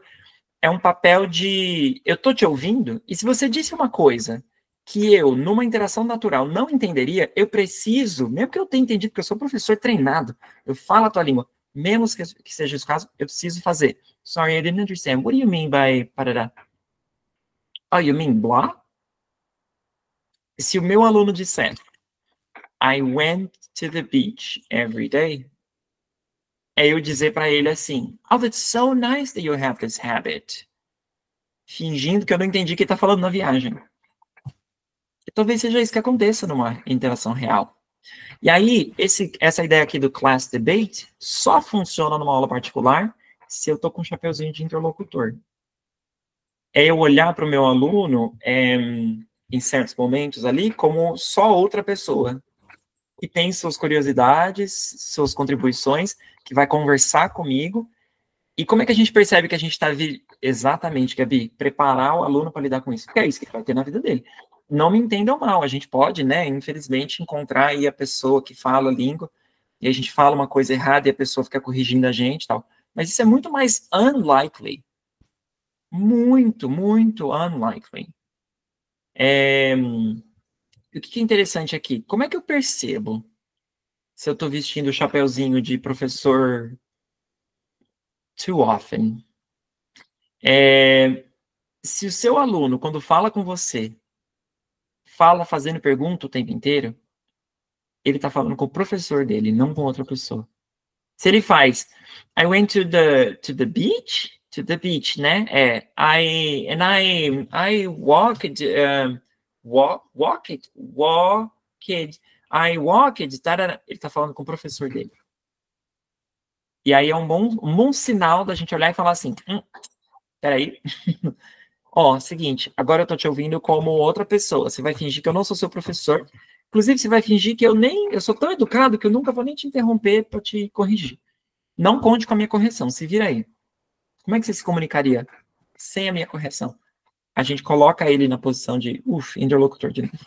é um papel de eu tô te ouvindo, e se você disse uma coisa que eu, numa interação natural, não entenderia, eu preciso, mesmo que eu tenha entendido, porque eu sou professor treinado, eu falo a tua língua, mesmo que seja esse caso, eu preciso fazer. Sorry, I didn't understand. What do you mean by parará? Oh, you mean blah? Se o meu aluno disser, I went to the beach every day, é eu dizer para ele assim, oh, that's so nice that you have this habit. Fingindo que eu não entendi o que ele está falando na viagem. E talvez seja isso que aconteça numa interação real. E aí, essa ideia aqui do class debate só funciona numa aula particular se eu estou com um chapeuzinho de interlocutor. É eu olhar para o meu aluno, em certos momentos ali, como só outra pessoa, que tem suas curiosidades, suas contribuições, que vai conversar comigo. E como é que a gente percebe que a gente está exatamente, Gabi, preparar o aluno para lidar com isso? Porque é isso que ele vai ter na vida dele. Não me entendam mal, a gente pode, né, infelizmente, encontrar aí a pessoa que fala a língua, e a gente fala uma coisa errada e a pessoa fica corrigindo a gente e tal. Mas isso é muito mais unlikely. Muito, muito unlikely. O que é interessante aqui? Como é que eu percebo se eu estou vestindo o chapeuzinho de professor too often? Se o seu aluno, quando fala com você, fala fazendo pergunta o tempo inteiro, ele está falando com o professor dele, não com outra pessoa. Se ele faz, I went to the beach, né? I walked, I walked, tarara. Ele está falando com o professor dele. E aí é um bom sinal da gente olhar e falar assim, peraí, seguinte, agora eu tô te ouvindo como outra pessoa, você vai fingir que eu não sou seu professor, inclusive você vai fingir que eu sou tão educado que eu nunca vou nem te interromper para te corrigir. Não conte com a minha correção, se vira aí. Como é que você se comunicaria sem a minha correção? A gente coloca ele na posição de, interlocutor de novo.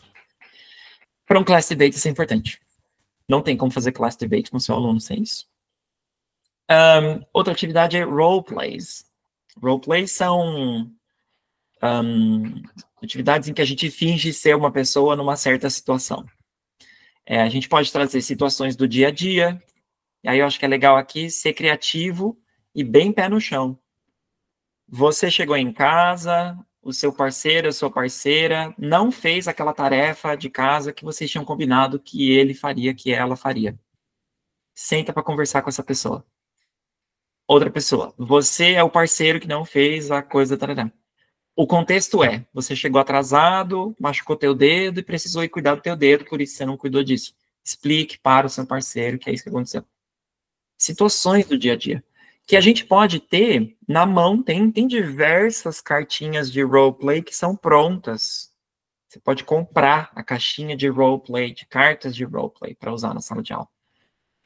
Para um class debate isso é importante. Não tem como fazer class debate com seu aluno sem isso. Outra atividade é roleplays. Roleplays são atividades em que a gente finge ser uma pessoa numa certa situação. A gente pode trazer situações do dia a dia, e aí eu acho que é legal aqui ser criativo e bem pé no chão. Você chegou em casa, o seu parceiro, a sua parceira, não fez aquela tarefa de casa que vocês tinham combinado que ele faria, que ela faria. senta para conversar com essa pessoa. Outra pessoa, você é o parceiro que não fez a coisa, tarará. O contexto é, você chegou atrasado, machucou teu dedo e precisou ir cuidar do teu dedo, por isso você não cuidou disso. Explique para o seu parceiro que é isso que aconteceu. Situações do dia a dia. Que a gente pode ter na mão, tem diversas cartinhas de roleplay que são prontas. Você pode comprar a caixinha de roleplay, de cartas de roleplay, para usar na sala de aula.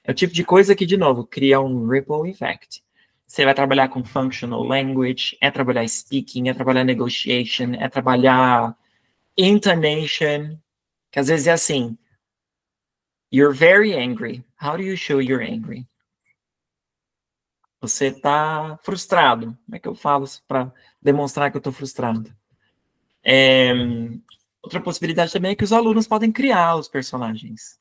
É o tipo de coisa que, de novo, cria um ripple effect. Você vai trabalhar com functional language, é trabalhar speaking, é trabalhar negotiation, é trabalhar intonation, que às vezes é assim, you're very angry. How do you show you're angry? Você está frustrado. Como é que eu falo para demonstrar que eu estou frustrado? Outra possibilidade também é que os alunos podem criar os personagens.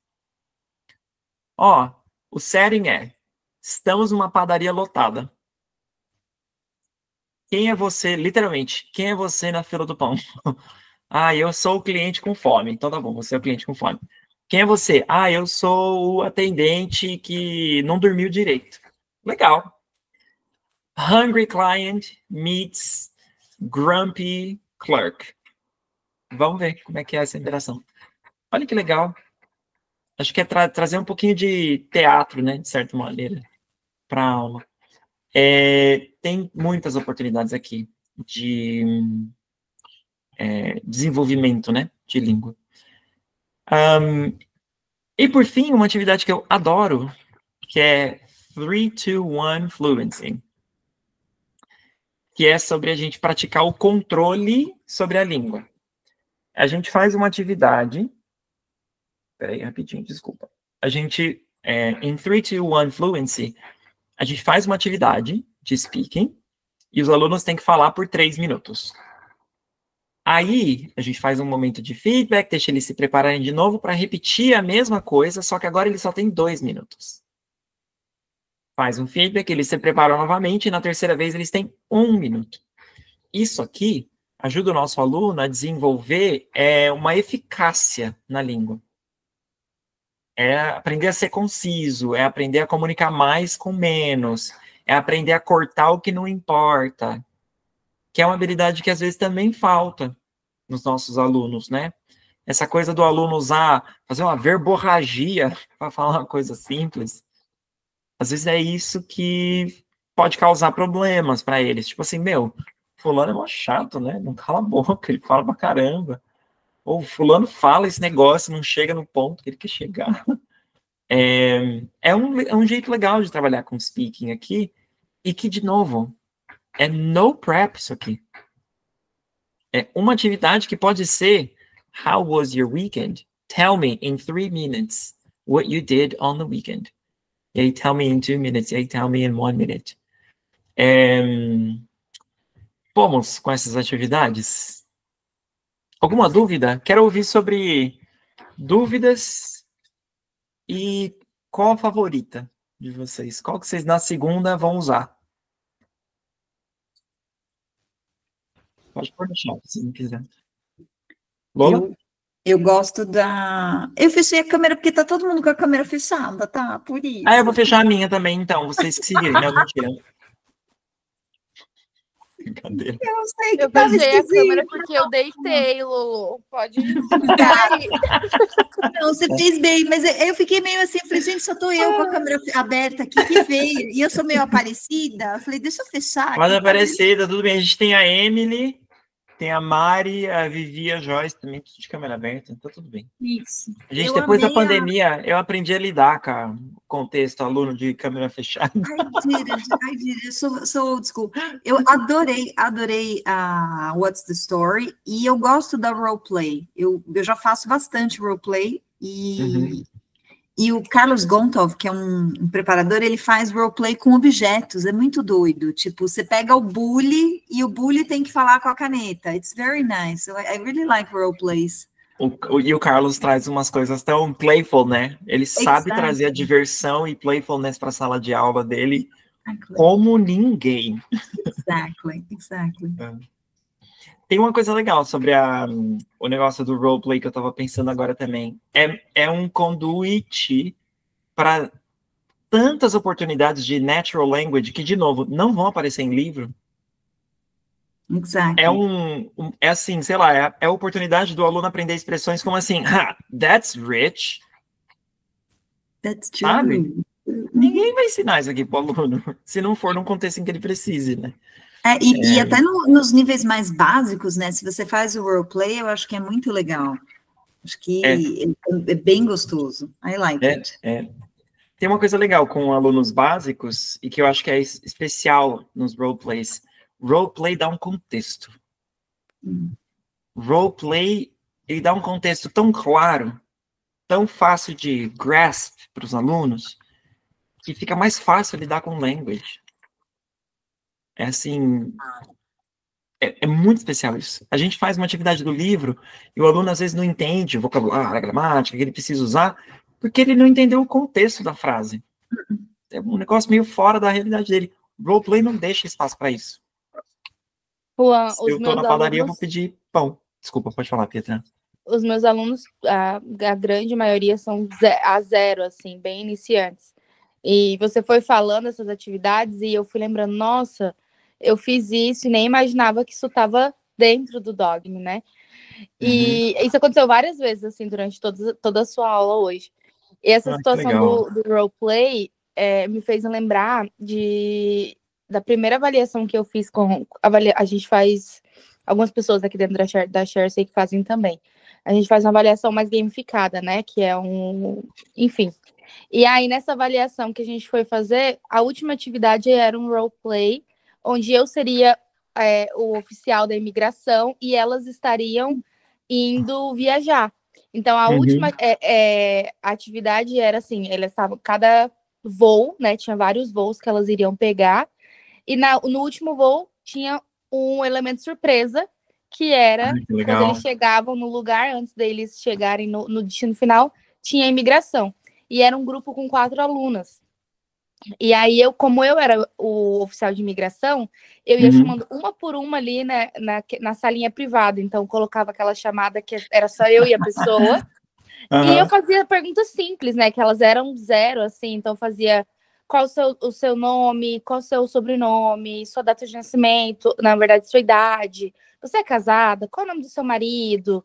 Ó, o setting é, estamos numa padaria lotada. Quem é você, literalmente, quem é você na fila do pão? Eu sou o cliente com fome. Então tá bom, você é o cliente com fome. Quem é você? Eu sou o atendente que não dormiu direito. Legal. Hungry client meets grumpy clerk. Vamos ver como é que é essa interação. Olha que legal. Acho que é trazer um pouquinho de teatro, né, de certa maneira, para a aula. Tem muitas oportunidades aqui de desenvolvimento, né, de língua. E, por fim, uma atividade que eu adoro, que é 3-2-1 Fluency, que é sobre a gente praticar o controle sobre a língua. A gente faz uma atividade... Peraí, rapidinho, desculpa. A gente, em 3-2-1 Fluency, a gente faz uma atividade de speaking e os alunos têm que falar por 3 minutos. Aí, a gente faz um momento de feedback, deixa eles se prepararem de novo para repetir a mesma coisa, só que agora eles só têm 2 minutos. Faz um feedback, eles se preparam novamente e na terceira vez eles têm 1 minuto. Isso aqui ajuda o nosso aluno a desenvolver uma eficácia na língua. É aprender a ser conciso, é aprender a comunicar mais com menos, é aprender a cortar o que não importa, que é uma habilidade que às vezes também falta nos nossos alunos, né? Essa coisa do aluno fazer uma verborragia para falar uma coisa simples, às vezes é isso que pode causar problemas para eles. Tipo assim, fulano é mó chato, né? Não cala a boca, ele fala pra caramba. Ou fulano fala esse negócio, não chega no ponto que ele quer chegar. É um jeito legal de trabalhar com speaking aqui, e que, de novo, é no prep isso aqui. É uma atividade que pode ser, how was your weekend? Tell me in 3 minutes what you did on the weekend. E aí, tell me in 2 minutes. E aí, tell me in 1 minute. Vamos com essas atividades? Alguma dúvida? Quero ouvir sobre dúvidas e qual a favorita de vocês? Qual que vocês na segunda vão usar? Pode pôr no chat, se não quiser. Lola? Eu gosto da... Eu fechei a câmera porque tá todo mundo com a câmera fechada, tá? Por isso. Eu vou fechar a minha também, então. Vocês que se virem. Não, mentira. Brincadeira. Eu sei que eu tava fechei a esquisito. câmera porque eu deitei, Lulu. Pode ficar aí. Não, você fez bem, mas eu fiquei meio assim, eu falei, gente, só tô eu com a câmera aberta aqui, que veio. E eu sou meio aparecida. Eu falei, deixa eu fechar. Pode aparecer, tá tudo bem. A gente tem a Emily, tem a Mari, a Vivi, a Joyce também, tudo de câmera aberta, então tudo bem. Isso. A gente, depois da pandemia, eu aprendi a lidar com o contexto aluno de câmera fechada. I did it. So old school. Eu adorei a What's the Story, e eu gosto da roleplay. Eu já faço bastante roleplay, e o Carlos Gontov, que é um preparador, ele faz roleplay com objetos, é muito doido. Tipo, você pega o bully e o bully tem que falar com a caneta. It's very nice. So I really like roleplays. E o Carlos traz umas coisas tão playful, né? Ele sabe trazer a diversão e playfulness para a sala de aula dele como ninguém. Exactly. Tem uma coisa legal sobre o negócio do roleplay que eu estava pensando agora também. É um conduite para tantas oportunidades de natural language que, de novo, não vão aparecer em livro. Exactly. É assim, sei lá, é a oportunidade do aluno aprender expressões como assim, that's rich. That's true. Sabe? Ninguém vai ensinar isso aqui pro aluno, se não for num contexto em que ele precise, né? E até nos níveis mais básicos, né? Se você faz o roleplay, eu acho que é muito legal. Acho que é bem gostoso. I like it. Tem uma coisa legal com alunos básicos, e que eu acho que é especial nos roleplays. Roleplay dá um contexto. Roleplay, ele dá um contexto tão claro, tão fácil de grasp para os alunos, que fica mais fácil lidar com language. É assim, é muito especial isso. A gente faz uma atividade do livro e o aluno às vezes não entende o vocabulário, a gramática que ele precisa usar, porque ele não entendeu o contexto da frase. É um negócio meio fora da realidade dele. Roleplay não deixa espaço para isso. Juan, se eu tô na padaria, eu vou pedir pão. Desculpa, pode falar, Pietra. Os meus alunos, a grande maioria são a zero, assim, bem iniciantes. E você foi falando essas atividades e eu fui lembrando, nossa, eu fiz isso e nem imaginava que isso estava dentro do Dogme, né? E isso aconteceu várias vezes, assim, durante toda a sua aula hoje. E essa situação do roleplay me fez lembrar da primeira avaliação que eu fiz a gente faz, algumas pessoas aqui dentro da Share sei que fazem também. A gente faz uma avaliação mais gamificada, né? Que é enfim. E aí, nessa avaliação que a gente foi fazer, a última atividade era um roleplay, onde eu seria o oficial da imigração e elas estariam indo viajar. Então, a última atividade era assim, elas estavam, cada voo, né, tinha vários voos que elas iriam pegar, e no último voo tinha um elemento surpresa, que era quando eles chegavam no lugar, antes deles chegarem no destino final, tinha a imigração. E era um grupo com 4 alunas. E aí, como eu era o oficial de imigração, eu ia chamando uma por uma ali, né, na salinha privada. Então, colocava aquela chamada que era só eu e a pessoa. E eu fazia perguntas simples, né, que elas eram zero, assim. Então, eu fazia qual o seu nome, qual o seu sobrenome, sua data de nascimento, na verdade, sua idade. Você é casada? Qual é o nome do seu marido?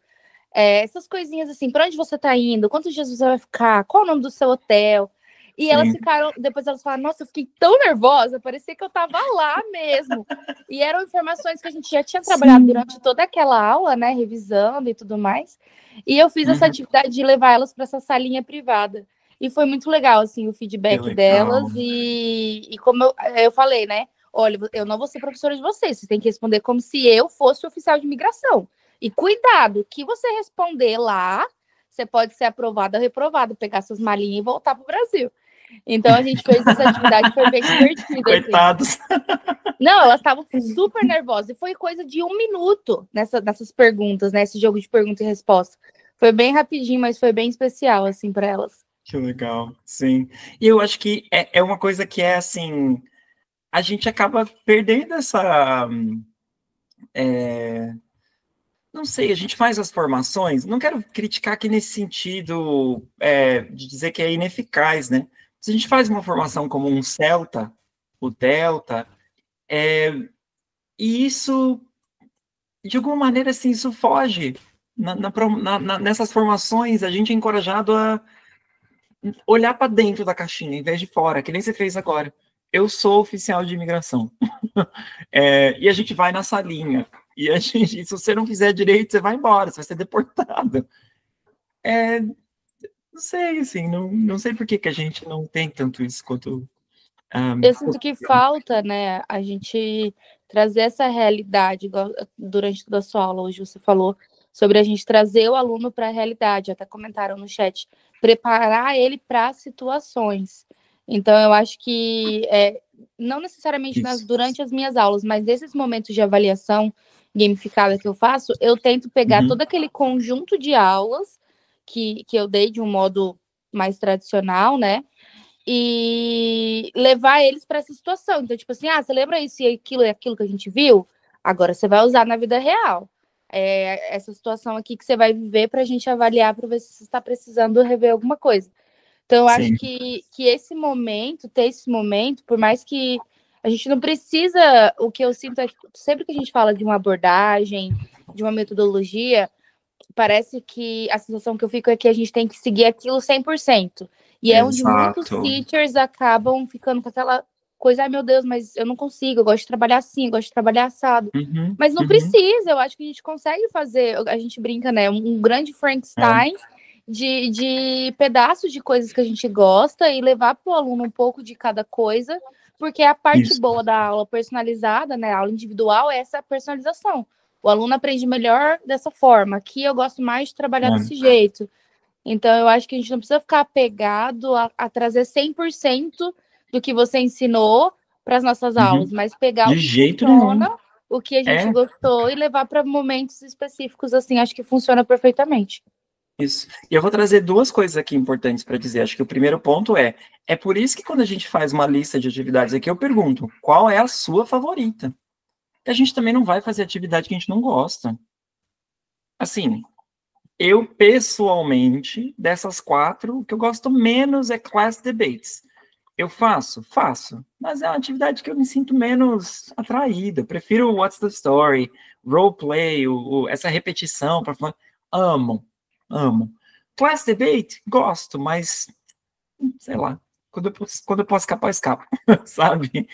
Essas coisinhas assim, para onde você tá indo? Quantos dias você vai ficar? Qual é o nome do seu hotel? E elas ficaram, depois elas falaram, nossa, eu fiquei tão nervosa, parecia que eu tava lá mesmo. E eram informações que a gente já tinha trabalhado durante toda aquela aula, né, revisando e tudo mais. E eu fiz essa atividade de levar elas para essa salinha privada. E foi muito legal, assim, o feedback delas. E como eu falei, né, olha, eu não vou ser professora de vocês têm que responder como se eu fosse oficial de imigração. E cuidado, o que você responder lá, você pode ser aprovado ou reprovado, pegar suas malinhas e voltar para o Brasil. Então, a gente fez essa atividade, foi bem divertida. Coitados. Assim. Não, elas estavam super nervosas. E foi coisa de 1 minuto nessas perguntas, né? Esse jogo de pergunta e resposta. Foi bem rapidinho, mas foi bem especial, assim, para elas. Que legal, sim. E eu acho que é uma coisa que é, assim, a gente acaba perdendo essa... não sei, a gente faz as formações, não quero criticar aqui nesse sentido de dizer que é ineficaz, né? Se a gente faz uma formação como um Celta, o Delta, e isso, de alguma maneira, assim, isso foge. Nessas formações, a gente é encorajado a olhar para dentro da caixinha, em vez de fora, que nem você fez agora. Eu sou oficial de imigração. E a gente vai na salinha. E se você não fizer direito, você vai embora, você vai ser deportado. Não sei, assim, não sei por que a gente não tem tanto isso quanto... eu sinto que falta, né, a gente trazer essa realidade, igual durante toda a sua aula hoje você falou sobre a gente trazer o aluno para a realidade, até comentaram no chat, preparar ele para situações. Então, eu acho que, não necessariamente durante as minhas aulas, mas nesses momentos de avaliação gamificada que eu faço, eu tento pegar todo aquele conjunto de aulas que eu dei de um modo mais tradicional, né? E levar eles para essa situação. Então, tipo assim, você lembra isso e aquilo que a gente viu? Agora você vai usar na vida real. Essa situação aqui que você vai viver para a gente avaliar, para ver se você está precisando rever alguma coisa. Então, eu Sim. acho que ter esse momento, por mais que a gente não precisa, o que eu sinto é que sempre que a gente fala de uma abordagem, de uma metodologia, parece que a sensação que eu fico é que a gente tem que seguir aquilo 100%. E é onde muitos Exato. teachers acabam ficando com aquela coisa, ai meu Deus, mas eu não consigo, eu gosto de trabalhar assim, eu gosto de trabalhar assado. Uhum, Mas não uhum. precisa, eu acho que a gente consegue fazer, a gente brinca, né? Um grande Frankenstein de pedaços de coisas que a gente gosta e levar para o aluno um pouco de cada coisa, porque a parte Isso. boa da aula personalizada, né? A aula individual é essa personalização. O aluno aprende melhor dessa forma. Aqui eu gosto mais de trabalhar desse jeito. Então, eu acho que a gente não precisa ficar apegado a trazer 100% do que você ensinou para as nossas aulas, mas pegar De o que jeito nenhum. funciona, o que a gente É. gostou e levar para momentos específicos, assim, acho que funciona perfeitamente. Isso. E eu vou trazer duas coisas aqui importantes para dizer. Acho que o primeiro ponto é por isso que quando a gente faz uma lista de atividades aqui, eu pergunto, qual é a sua favorita? A gente também não vai fazer atividade que a gente não gosta. Assim, eu pessoalmente, dessas 4, o que eu gosto menos é class debates. Eu faço, mas é uma atividade que eu me sinto menos atraída. Eu prefiro o What's the Story, roleplay, essa repetição para falar. Amo. Class debate, gosto, mas sei lá. Quando eu posso escapar, eu escapo, sabe?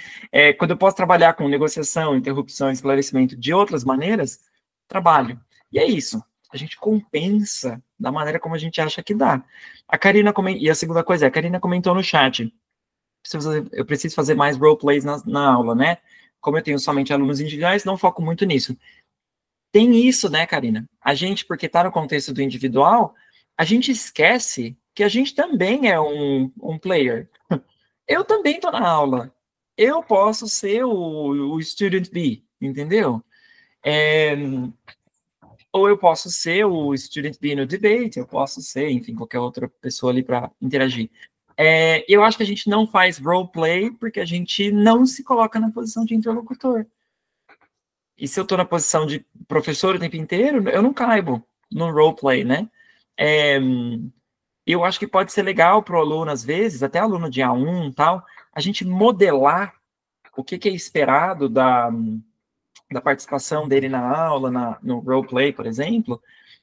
Quando eu posso trabalhar com negociação, interrupção, esclarecimento de outras maneiras, trabalho. E é isso. A gente compensa da maneira como a gente acha que dá. E a segunda coisa a Karina comentou no chat. Eu preciso fazer mais roleplays na aula, né? Como eu tenho somente alunos individuais, não foco muito nisso. Tem isso, né, Karina? A gente, porque está no contexto do individual, a gente esquece que a gente também é um player. Eu também estou na aula. Eu posso ser o student B, entendeu? Ou eu posso ser o student B no debate, eu posso ser, enfim, qualquer outra pessoa ali para interagir. Eu acho que a gente não faz roleplay porque a gente não se coloca na posição de interlocutor. E se eu estou na posição de professor o tempo inteiro, eu não caibo no roleplay, né? Eu acho que pode ser legal para o aluno, às vezes, até aluno de A1 e tal, a gente modelar o que é esperado da participação dele na aula, no roleplay, por exemplo,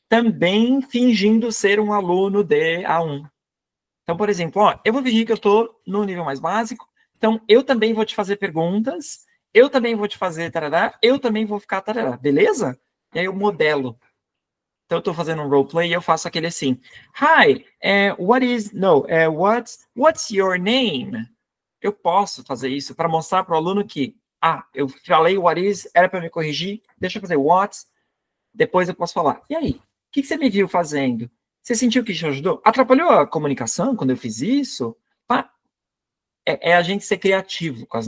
também fingindo ser um aluno de A1. Então, por exemplo, eu vou fingir que eu estou no nível mais básico, então eu também vou te fazer perguntas, eu também vou te fazer tarará, eu também vou ficar tarará, beleza? E aí eu modelo. Então eu estou fazendo um roleplay e eu faço aquele assim, Hi, what's your name? Eu posso fazer isso para mostrar para o aluno que, eu falei what is, era para me corrigir, deixa eu fazer what's, depois eu posso falar. E aí, o que você me viu fazendo? Você sentiu que te ajudou? Atrapalhou a comunicação quando eu fiz isso? É a gente ser criativo com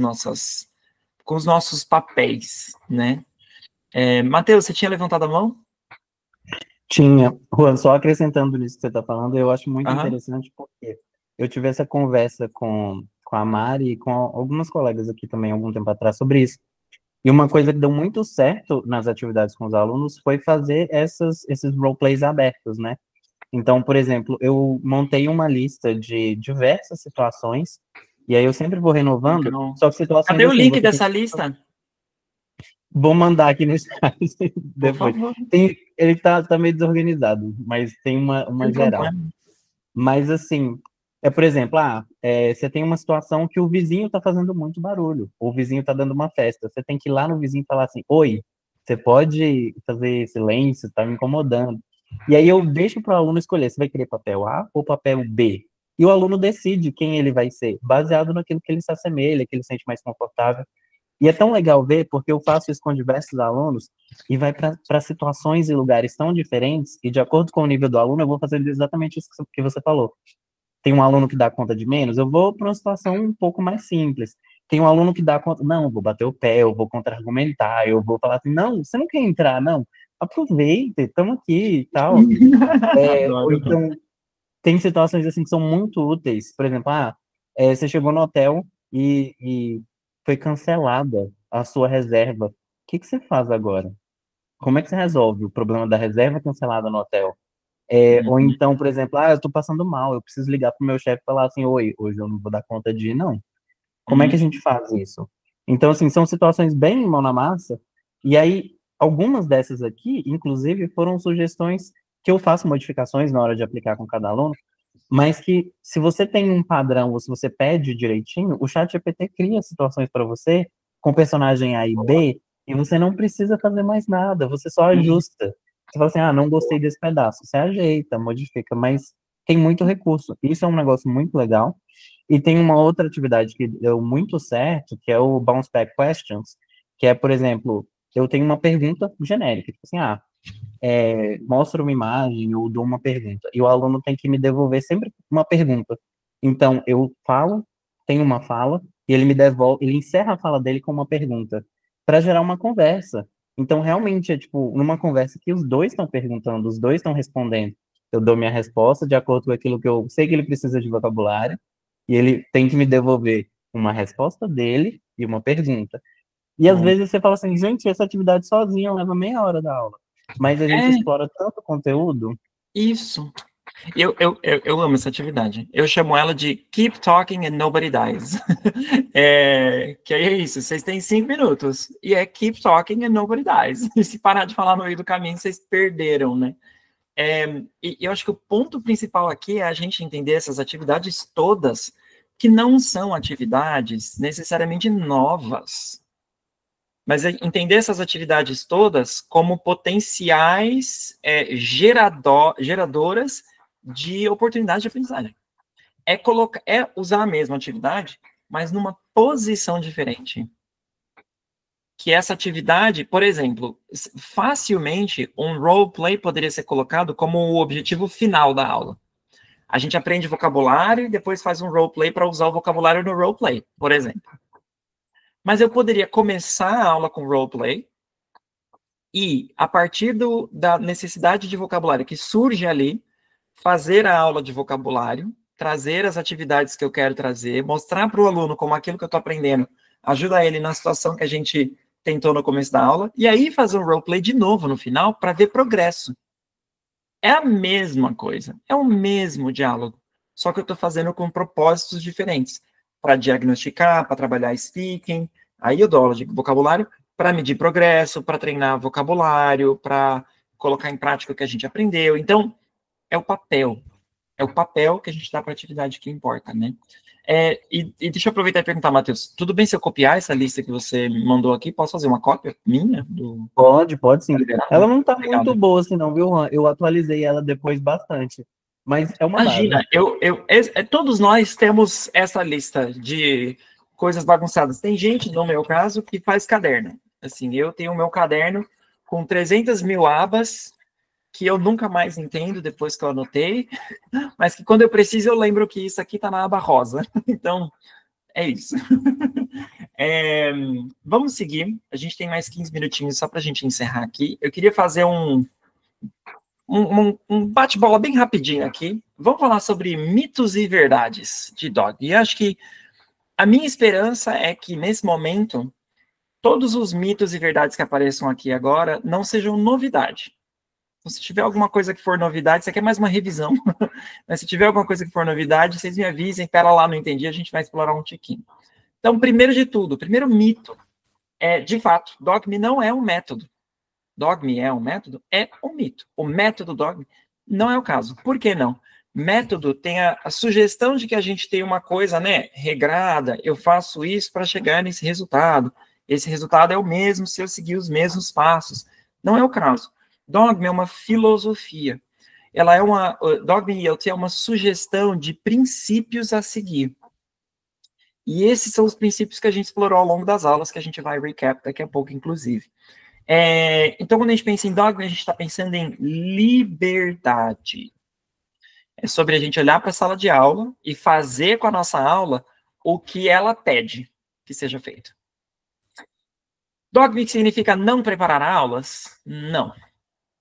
os nossos papéis, né? Matheus, você tinha levantado a mão? Tinha. Juan, só acrescentando nisso que você está falando, eu acho muito Aham. interessante porque eu tive essa conversa com a Mari e com algumas colegas aqui também algum tempo atrás sobre isso. E uma coisa que deu muito certo nas atividades com os alunos foi fazer esses roleplays abertos, né? Então, por exemplo, eu montei uma lista de diversas situações, e aí eu sempre vou renovando, Legal. só que situações Cadê o assim, link você dessa tem- lista? Vou mandar aqui no chat Por depois. favor. Ele tá meio desorganizado, mas tem uma Sem geral. problema. Mas assim, por exemplo, você tem uma situação que o vizinho está fazendo muito barulho, o vizinho está dando uma festa. Você tem que ir lá no vizinho e falar assim: Oi, você pode fazer silêncio, tá me incomodando. E aí eu deixo para o aluno escolher se vai querer papel A ou papel B. E o aluno decide quem ele vai ser, baseado naquilo que ele se assemelha, que ele se sente mais confortável. E é tão legal ver, porque eu faço isso com diversos alunos e vai para situações e lugares tão diferentes, e de acordo com o nível do aluno, eu vou fazer exatamente isso que você falou. Tem um aluno que dá conta de menos, eu vou para uma situação um pouco mais simples. Tem um aluno que dá conta, não, eu vou bater o pé, eu vou contra-argumentar, eu vou falar assim, não, você não quer entrar, não, aproveita, estamos aqui e tal. Ou Adoro. então, tem situações assim que são muito úteis, por exemplo, você chegou no hotel e foi cancelada a sua reserva. O que você faz agora? Como é que você resolve o problema da reserva cancelada no hotel? Ou então, por exemplo, eu tô passando mal, eu preciso ligar pro meu chefe e falar assim, oi, hoje eu não vou dar conta de ir, não. Como é que a gente faz isso? Então, assim, são situações bem mão na massa, e aí, algumas dessas aqui, inclusive, foram sugestões que eu faço modificações na hora de aplicar com cada aluno, mas que, se você tem um padrão, ou se você pede direitinho, o ChatGPT cria situações para você, com personagem A e B, e você não precisa fazer mais nada, você só ajusta. Você fala assim, não gostei desse pedaço, você ajeita, modifica, mas tem muito recurso. Isso é um negócio muito legal. E tem uma outra atividade que deu muito certo, que é o Bounce Back Questions, que é, por exemplo, eu tenho uma pergunta genérica, tipo assim, mostra uma imagem ou dou uma pergunta, e o aluno tem que me devolver sempre uma pergunta. Então, eu falo, tenho uma fala, e ele me devolve, ele encerra a fala dele com uma pergunta, para gerar uma conversa. Então, realmente, é tipo, numa conversa que os dois estão perguntando, os dois estão respondendo, eu dou minha resposta de acordo com aquilo que eu sei que ele precisa de vocabulário, e ele tem que me devolver uma resposta dele e uma pergunta. E às vezes você fala assim, gente, essa atividade sozinha leva meia hora da aula. Mas a gente explora tanto conteúdo. Isso. Eu amo essa atividade. Eu chamo ela de Keep Talking and Nobody Dies. Que é isso, vocês têm 5 minutos. E é Keep Talking and Nobody Dies. E se parar de falar no meio do caminho, vocês perderam, né? E eu acho que o ponto principal aqui é a gente entender essas atividades todas, que não são atividades necessariamente novas, mas entender essas atividades todas como potenciais geradoras de oportunidade de aprendizagem. É usar a mesma atividade, mas numa posição diferente. Que essa atividade, por exemplo, facilmente um roleplay poderia ser colocado como o objetivo final da aula. A gente aprende vocabulário e depois faz um roleplay para usar o vocabulário no roleplay, por exemplo. Mas eu poderia começar a aula com roleplay e, a partir da necessidade de vocabulário que surge ali, fazer a aula de vocabulário, trazer as atividades que eu quero trazer, mostrar para o aluno como aquilo que eu estou aprendendo ajuda ele na situação que a gente tentou no começo da aula, e aí fazer um roleplay de novo no final para ver progresso. É a mesma coisa, é o mesmo diálogo, só que eu estou fazendo com propósitos diferentes, para diagnosticar, para trabalhar speaking, aí eu dou aula de vocabulário, para medir progresso, para treinar vocabulário, para colocar em prática o que a gente aprendeu. Então, é o papel que a gente dá para a atividade que importa, né? E deixa eu aproveitar e perguntar, Matheus, tudo bem se eu copiar essa lista que você me mandou aqui? Posso fazer uma cópia minha? Pode sim. Ela não está muito boa assim não, viu, Juan? Eu atualizei ela depois bastante, mas é uma Imagina, todos nós temos essa lista de coisas bagunçadas. Tem gente, no meu caso, que faz caderno. Assim, eu tenho o meu caderno com 300 mil abas, que eu nunca mais entendo depois que eu anotei, mas que quando eu preciso eu lembro que isso aqui está na aba rosa. Então, é isso. Vamos seguir. A gente tem mais 15 minutinhos só para a gente encerrar aqui. Eu queria fazer um bate-bola bem rapidinho aqui. Vamos falar sobre mitos e verdades de Dog. E acho que a minha esperança é que, nesse momento, todos os mitos e verdades que apareçam aqui agora não sejam novidade. Se tiver alguma coisa que for novidade, isso aqui é mais uma revisão. Mas se tiver alguma coisa que for novidade, vocês me avisem, pera lá, não entendi, a gente vai explorar um tiquinho. Então, primeiro de tudo, o primeiro mito de fato, Dogme não é um método. Dogme é um método? É um mito. O método Dogme não é o caso. Por que não? Método tem a sugestão de que a gente tem uma coisa, né, regrada, eu faço isso para chegar nesse resultado. Esse resultado é o mesmo se eu seguir os mesmos passos. Não é o caso. Dogma é uma filosofia. Dogma ILT é uma sugestão de princípios a seguir. E esses são os princípios que a gente explorou ao longo das aulas, que a gente vai recap daqui a pouco, inclusive. Então, quando a gente pensa em dogma, a gente está pensando em liberdade. É sobre a gente olhar para a sala de aula e fazer com a nossa aula o que ela pede que seja feito. Dogma significa não preparar aulas? Não.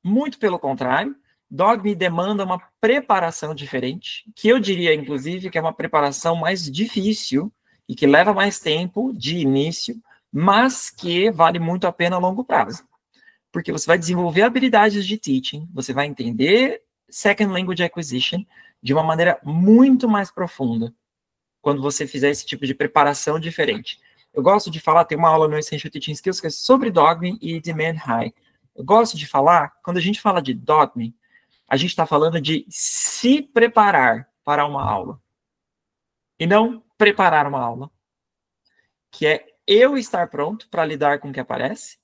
Muito pelo contrário, Dogme demanda uma preparação diferente, que eu diria, inclusive, que é uma preparação mais difícil e que leva mais tempo de início, mas que vale muito a pena a longo prazo. Porque você vai desenvolver habilidades de teaching, você vai entender Second Language Acquisition de uma maneira muito mais profunda, quando você fizer esse tipo de preparação diferente. Eu gosto de falar, tem uma aula no Essential Teaching Skills que é sobre Dogme e Demand High. Eu gosto de falar, quando a gente fala de Dogme, a gente está falando de se preparar para uma aula. E não preparar uma aula. Que é eu estar pronto para lidar com o que aparece,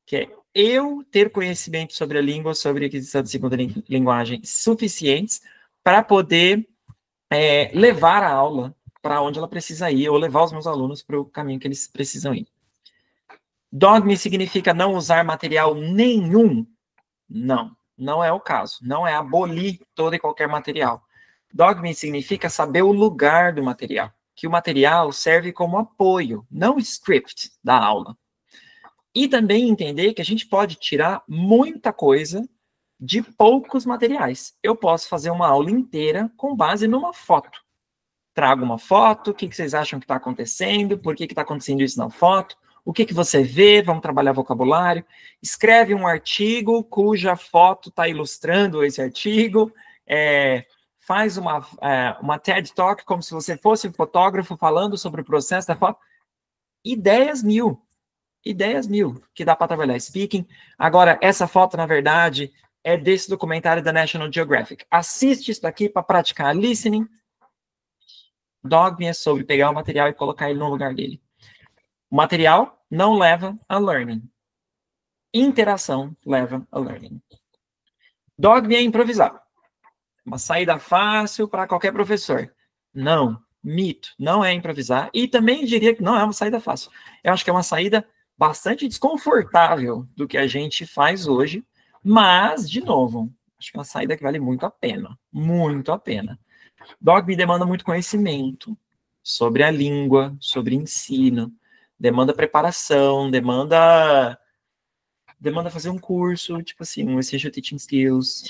que é eu ter conhecimento sobre a língua, sobre a aquisição de segunda linguagem suficientes para poder levar a aula para onde ela precisa ir, ou levar os meus alunos para o caminho que eles precisam ir. Dogme significa não usar material nenhum? Não, não é o caso. Não é abolir todo e qualquer material. Dogme significa saber o lugar do material, que o material serve como apoio, não script da aula. E também entender que a gente pode tirar muita coisa de poucos materiais. Eu posso fazer uma aula inteira com base numa foto. Trago uma foto, o que vocês acham que está acontecendo, por que está acontecendo isso na foto, o que você vê, vamos trabalhar vocabulário, escreve um artigo cuja foto está ilustrando esse artigo, faz uma TED Talk como se você fosse um fotógrafo falando sobre o processo da foto. Ideias mil que dá para trabalhar. Speaking. Agora, essa foto, na verdade, é desse documentário da National Geographic. Assiste isso daqui para praticar listening. Dogme é sobre pegar o material e colocar ele no lugar dele. O material não leva a learning. Interação leva a learning. Dogme é improvisar. Uma saída fácil para qualquer professor. Não, mito, não é improvisar. E também diria que não é uma saída fácil. Eu acho que é uma saída bastante desconfortável do que a gente faz hoje, mas, de novo, acho que é uma saída que vale muito a pena. Muito a pena. Dogme demanda muito conhecimento sobre a língua, sobre ensino, demanda preparação, demanda fazer um curso, tipo assim, um Essential Teaching Skills.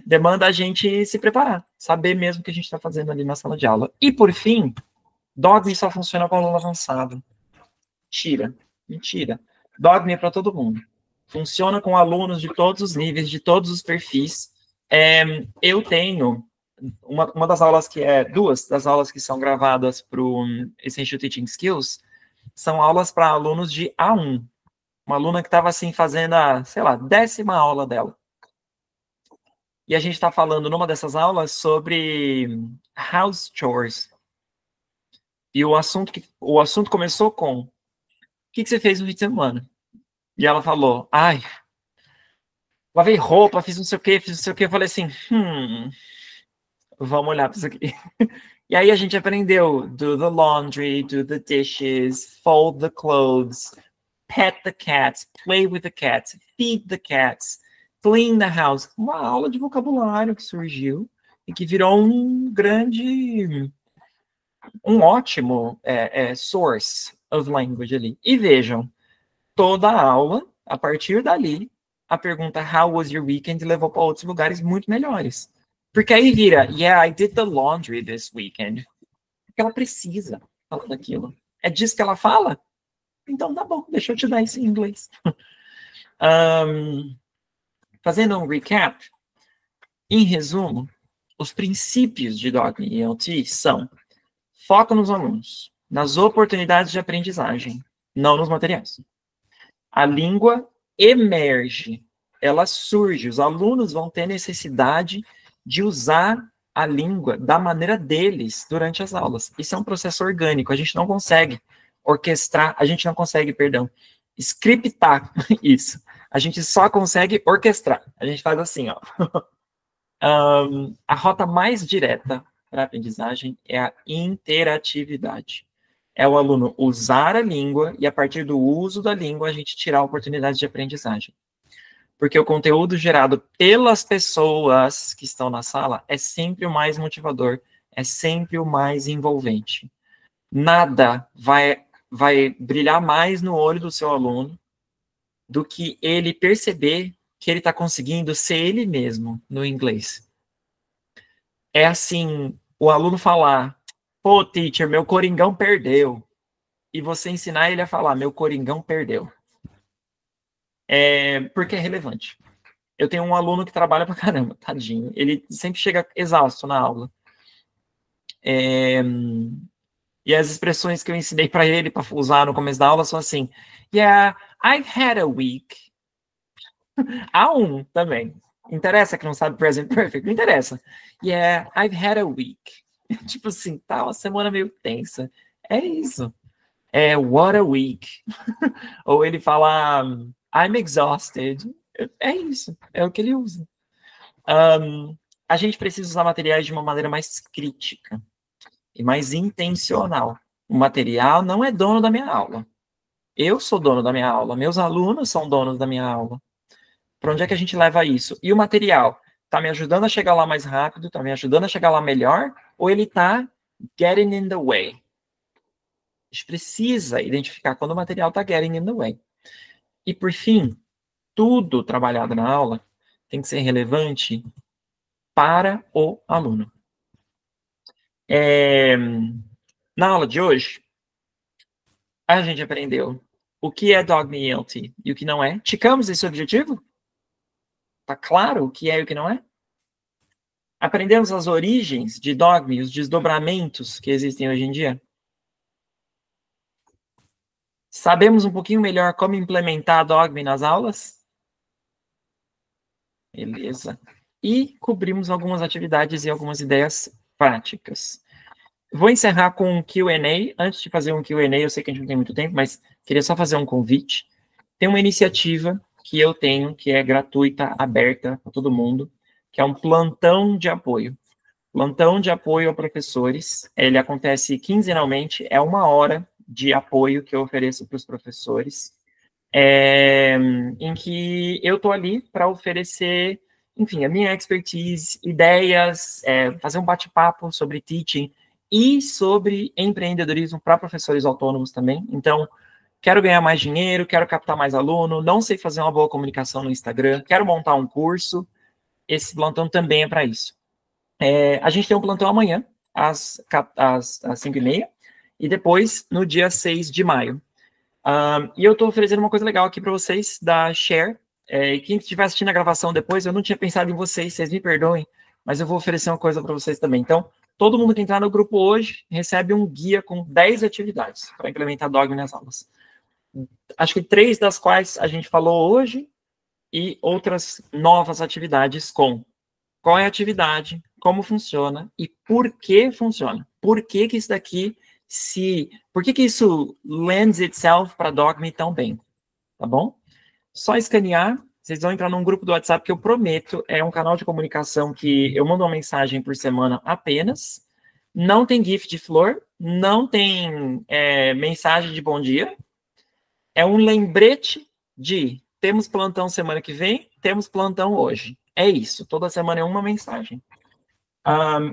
Demanda a gente se preparar, saber mesmo o que a gente está fazendo ali na sala de aula. E, por fim, Dogme só funciona com aluno avançado. Mentira. Dogme é para todo mundo. Funciona com alunos de todos os níveis, de todos os perfis. Eu tenho uma das aulas duas das aulas que são gravadas para o Essential Teaching Skills são aulas para alunos de A1. Uma aluna que estava assim fazendo a, 10ª aula dela. E a gente está falando numa dessas aulas sobre house chores. E o assunto começou com: o que você fez no fim de semana? E ela falou: lavei roupa, fiz não sei o quê. Eu falei assim, vamos olhar para isso aqui. E aí a gente aprendeu: do the laundry, do the dishes, fold the clothes, pet the cats, play with the cats, feed the cats, clean the house. Uma aula de vocabulário que surgiu e que virou um ótimo source of language ali. E vejam, toda a aula, a partir dali, a pergunta how was your weekend levou para outros lugares muito melhores. Porque aí vira, yeah, I did the laundry this weekend. Porque ela precisa falar daquilo. É disso que ela fala? Então tá bom, deixa eu te dar isso em inglês. Fazendo um recap, em resumo, os princípios de Dogme e ELT são: foco nos alunos, nas oportunidades de aprendizagem, não nos materiais. A língua emerge, ela surge, os alunos vão ter necessidade de usar a língua da maneira deles durante as aulas. Isso é um processo orgânico, a gente não consegue scriptar isso. A gente só consegue orquestrar. A gente faz assim, ó. A rota mais direta para a aprendizagem é a interatividade. É o aluno usar a língua e, a partir do uso da língua, a gente tirar a oportunidade de aprendizagem. Porque o conteúdo gerado pelas pessoas que estão na sala é sempre o mais motivador, é sempre o mais envolvente. Nada vai brilhar mais no olho do seu aluno do que ele perceber que ele está conseguindo ser ele mesmo no inglês. É assim, o aluno falar: pô, teacher, meu Coringão perdeu. E você ensinar ele a falar: meu Coringão perdeu. Porque é relevante. eu tenho um aluno que trabalha pra caramba, tadinho. Ele sempre chega exausto na aula. E as expressões que eu ensinei para ele para usar no começo da aula são assim: Yeah, I've had a week. Há um também. Interessa que não sabe present perfect? Não interessa. Yeah, I've had a week. Tipo assim, tá uma semana meio tensa. É isso. What a week. Ou ele fala, I'm exhausted. É isso. É o que ele usa. A gente precisa usar materiais de uma maneira mais crítica e mais intencional. O material não é dono da minha aula. Eu sou dono da minha aula. Meus alunos são donos da minha aula. Para onde é que a gente leva isso? E o material está me ajudando a chegar lá mais rápido? Está me ajudando a chegar lá melhor? Ou ele está getting in the way? A gente precisa identificar quando o material está getting in the way. E, por fim, tudo trabalhado na aula tem que ser relevante para o aluno. Na aula de hoje, a gente aprendeu o que é Dogme ELT e o que não é. Ticamos esse objetivo? Tá claro o que é e o que não é? Aprendemos as origens de Dogme, os desdobramentos que existem hoje em dia? Sabemos um pouquinho melhor como implementar Dogme nas aulas? Beleza. E cobrimos algumas atividades e algumas ideias práticas. Vou encerrar com um Q&A. Antes de fazer um Q&A, eu sei que a gente não tem muito tempo, mas queria só fazer um convite. Tem uma iniciativa que eu tenho, que é gratuita, aberta para todo mundo, que é um plantão de apoio. Plantão de apoio a professores. Ele acontece quinzenalmente, é 1 hora de apoio que eu ofereço para os professores, em que eu estou ali para oferecer, enfim, a minha expertise, ideias, fazer um bate-papo sobre teaching e sobre empreendedorismo para professores autônomos também. Então, quero ganhar mais dinheiro, quero captar mais aluno, não sei fazer uma boa comunicação no Instagram, quero montar um curso. Esse plantão também é para isso. A gente tem um plantão amanhã, às 5h30, e depois no dia 6 de maio. E eu estou oferecendo uma coisa legal aqui para vocês, da Share. Quem estiver assistindo a gravação depois, eu não tinha pensado em vocês me perdoem, mas eu vou oferecer uma coisa para vocês também. Então, todo mundo que entrar no grupo hoje recebe um guia com 10 atividades para implementar Dogme nas aulas. Acho que 3 das quais a gente falou hoje e outras novas atividades com qual é a atividade, como funciona e por que funciona. Por que isso daqui por que isso lends itself para Dogme tão bem, tá bom? Só escanear, vocês vão entrar num grupo do WhatsApp que eu prometo, é um canal de comunicação que eu mando uma mensagem por semana apenas, não tem gif de flor, não tem mensagem de bom dia, é um lembrete de temos plantão semana que vem, temos plantão hoje. É isso, toda semana é uma mensagem.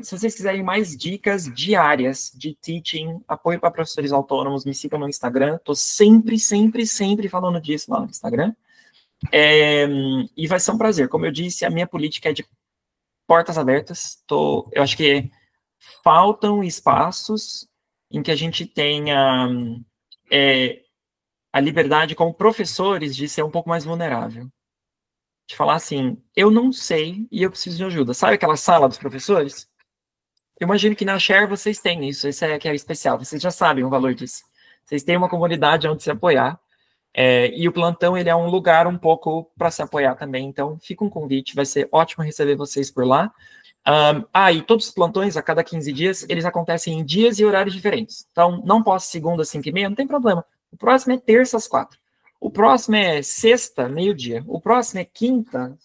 Se vocês quiserem mais dicas diárias de teaching, apoio para professores autônomos, me sigam no Instagram. Estou sempre falando disso lá no Instagram. E vai ser um prazer. Como eu disse, a minha política é de portas abertas. Eu acho que faltam espaços em que a gente tenha a liberdade como professores de ser um pouco mais vulnerável. De falar assim, eu não sei e eu preciso de ajuda. Sabe aquela sala dos professores? Eu imagino que na Share vocês têm isso, esse que é especial, vocês já sabem o valor disso. Vocês têm uma comunidade onde se apoiar, e o plantão ele é um lugar um pouco para se apoiar também, então fica um convite, vai ser ótimo receber vocês por lá. E todos os plantões, a cada 15 dias, eles acontecem em dias e horários diferentes. Então, não posso segunda, 5h30, não tem problema. O próximo é terça, às 4h. O próximo é sexta, meio-dia. O próximo é quinta,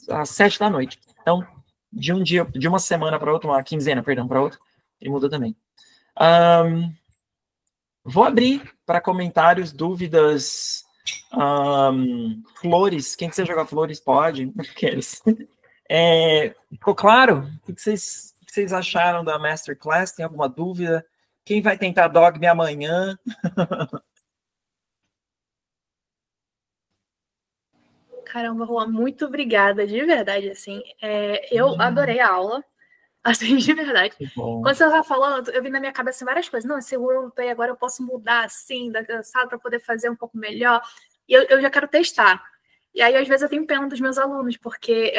às 7h. Então, de um dia, de uma semana para outra, uma quinzena, perdão, para outra, ele muda também. Vou abrir para comentários, dúvidas, flores. Quem quiser jogar flores, pode. Ficou claro? O que vocês acharam da Masterclass? Tem alguma dúvida? Quem vai tentar Dogme amanhã? Caramba, Juan, muito obrigada, de verdade, assim, eu adorei a aula, assim, de verdade. Quando você estava falando, eu vi na minha cabeça várias coisas, não, esse roleplay agora eu posso mudar, assim, sabe, para poder fazer um pouco melhor, e eu já quero testar. E aí, às vezes, eu tenho pena dos meus alunos, porque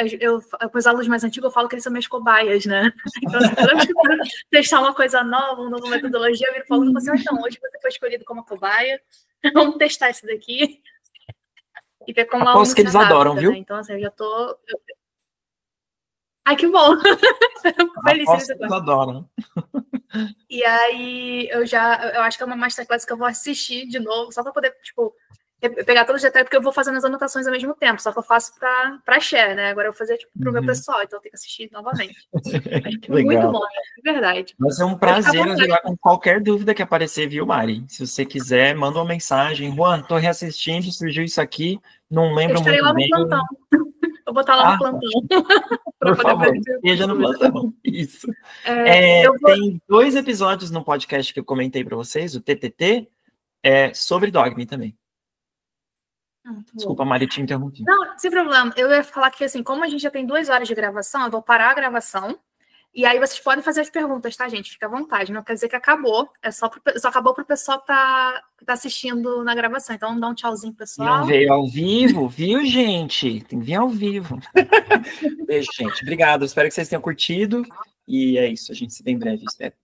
com os alunos mais antigos, eu falo que eles são meus cobaias, né? Então, assim, toda vez que eu quero testar uma coisa nova, uma nova metodologia, eu viro para o aluno e falo assim, então, hoje você foi escolhido como cobaia, vamos testar isso daqui e ver como o aluno que eles adoram, né? viu? Então, assim, eu já tô... Ai, que bom! Feliz que eles adoram. E aí, eu acho que é uma masterclass que eu vou assistir de novo, só para poder, tipo, pegar todos os detalhes, porque eu vou fazendo as anotações ao mesmo tempo, só que eu faço para share, né? Agora eu vou fazer tipo, para o meu pessoal, então eu tenho que assistir novamente. Muito bom, de verdade. Mas é um prazer ajudar com qualquer dúvida que aparecer, viu, Mari? Se você quiser, manda uma mensagem. Juan, tô reassistindo, surgiu isso aqui, não lembro muito bem. Eu estarei lá no plantão. Eu vou estar lá no plantão. Por favor, esteja no plantão. Isso. Tem 2 episódios no podcast que eu comentei para vocês, o TTT, sobre Dogme também. Desculpa, Mari, te interrompi. Não, sem problema. Eu ia falar que, assim, como a gente já tem 2 horas de gravação, eu vou parar a gravação e aí vocês podem fazer as perguntas, tá, gente? Fica à vontade. Não quer dizer que acabou. Só acabou pro pessoal que tá assistindo na gravação. Então, dá um tchauzinho, pessoal. Não veio ao vivo, viu, gente? Tem que vir ao vivo. Beijo, gente. Obrigado. Espero que vocês tenham curtido. E é isso. A gente se vê em breve, espero.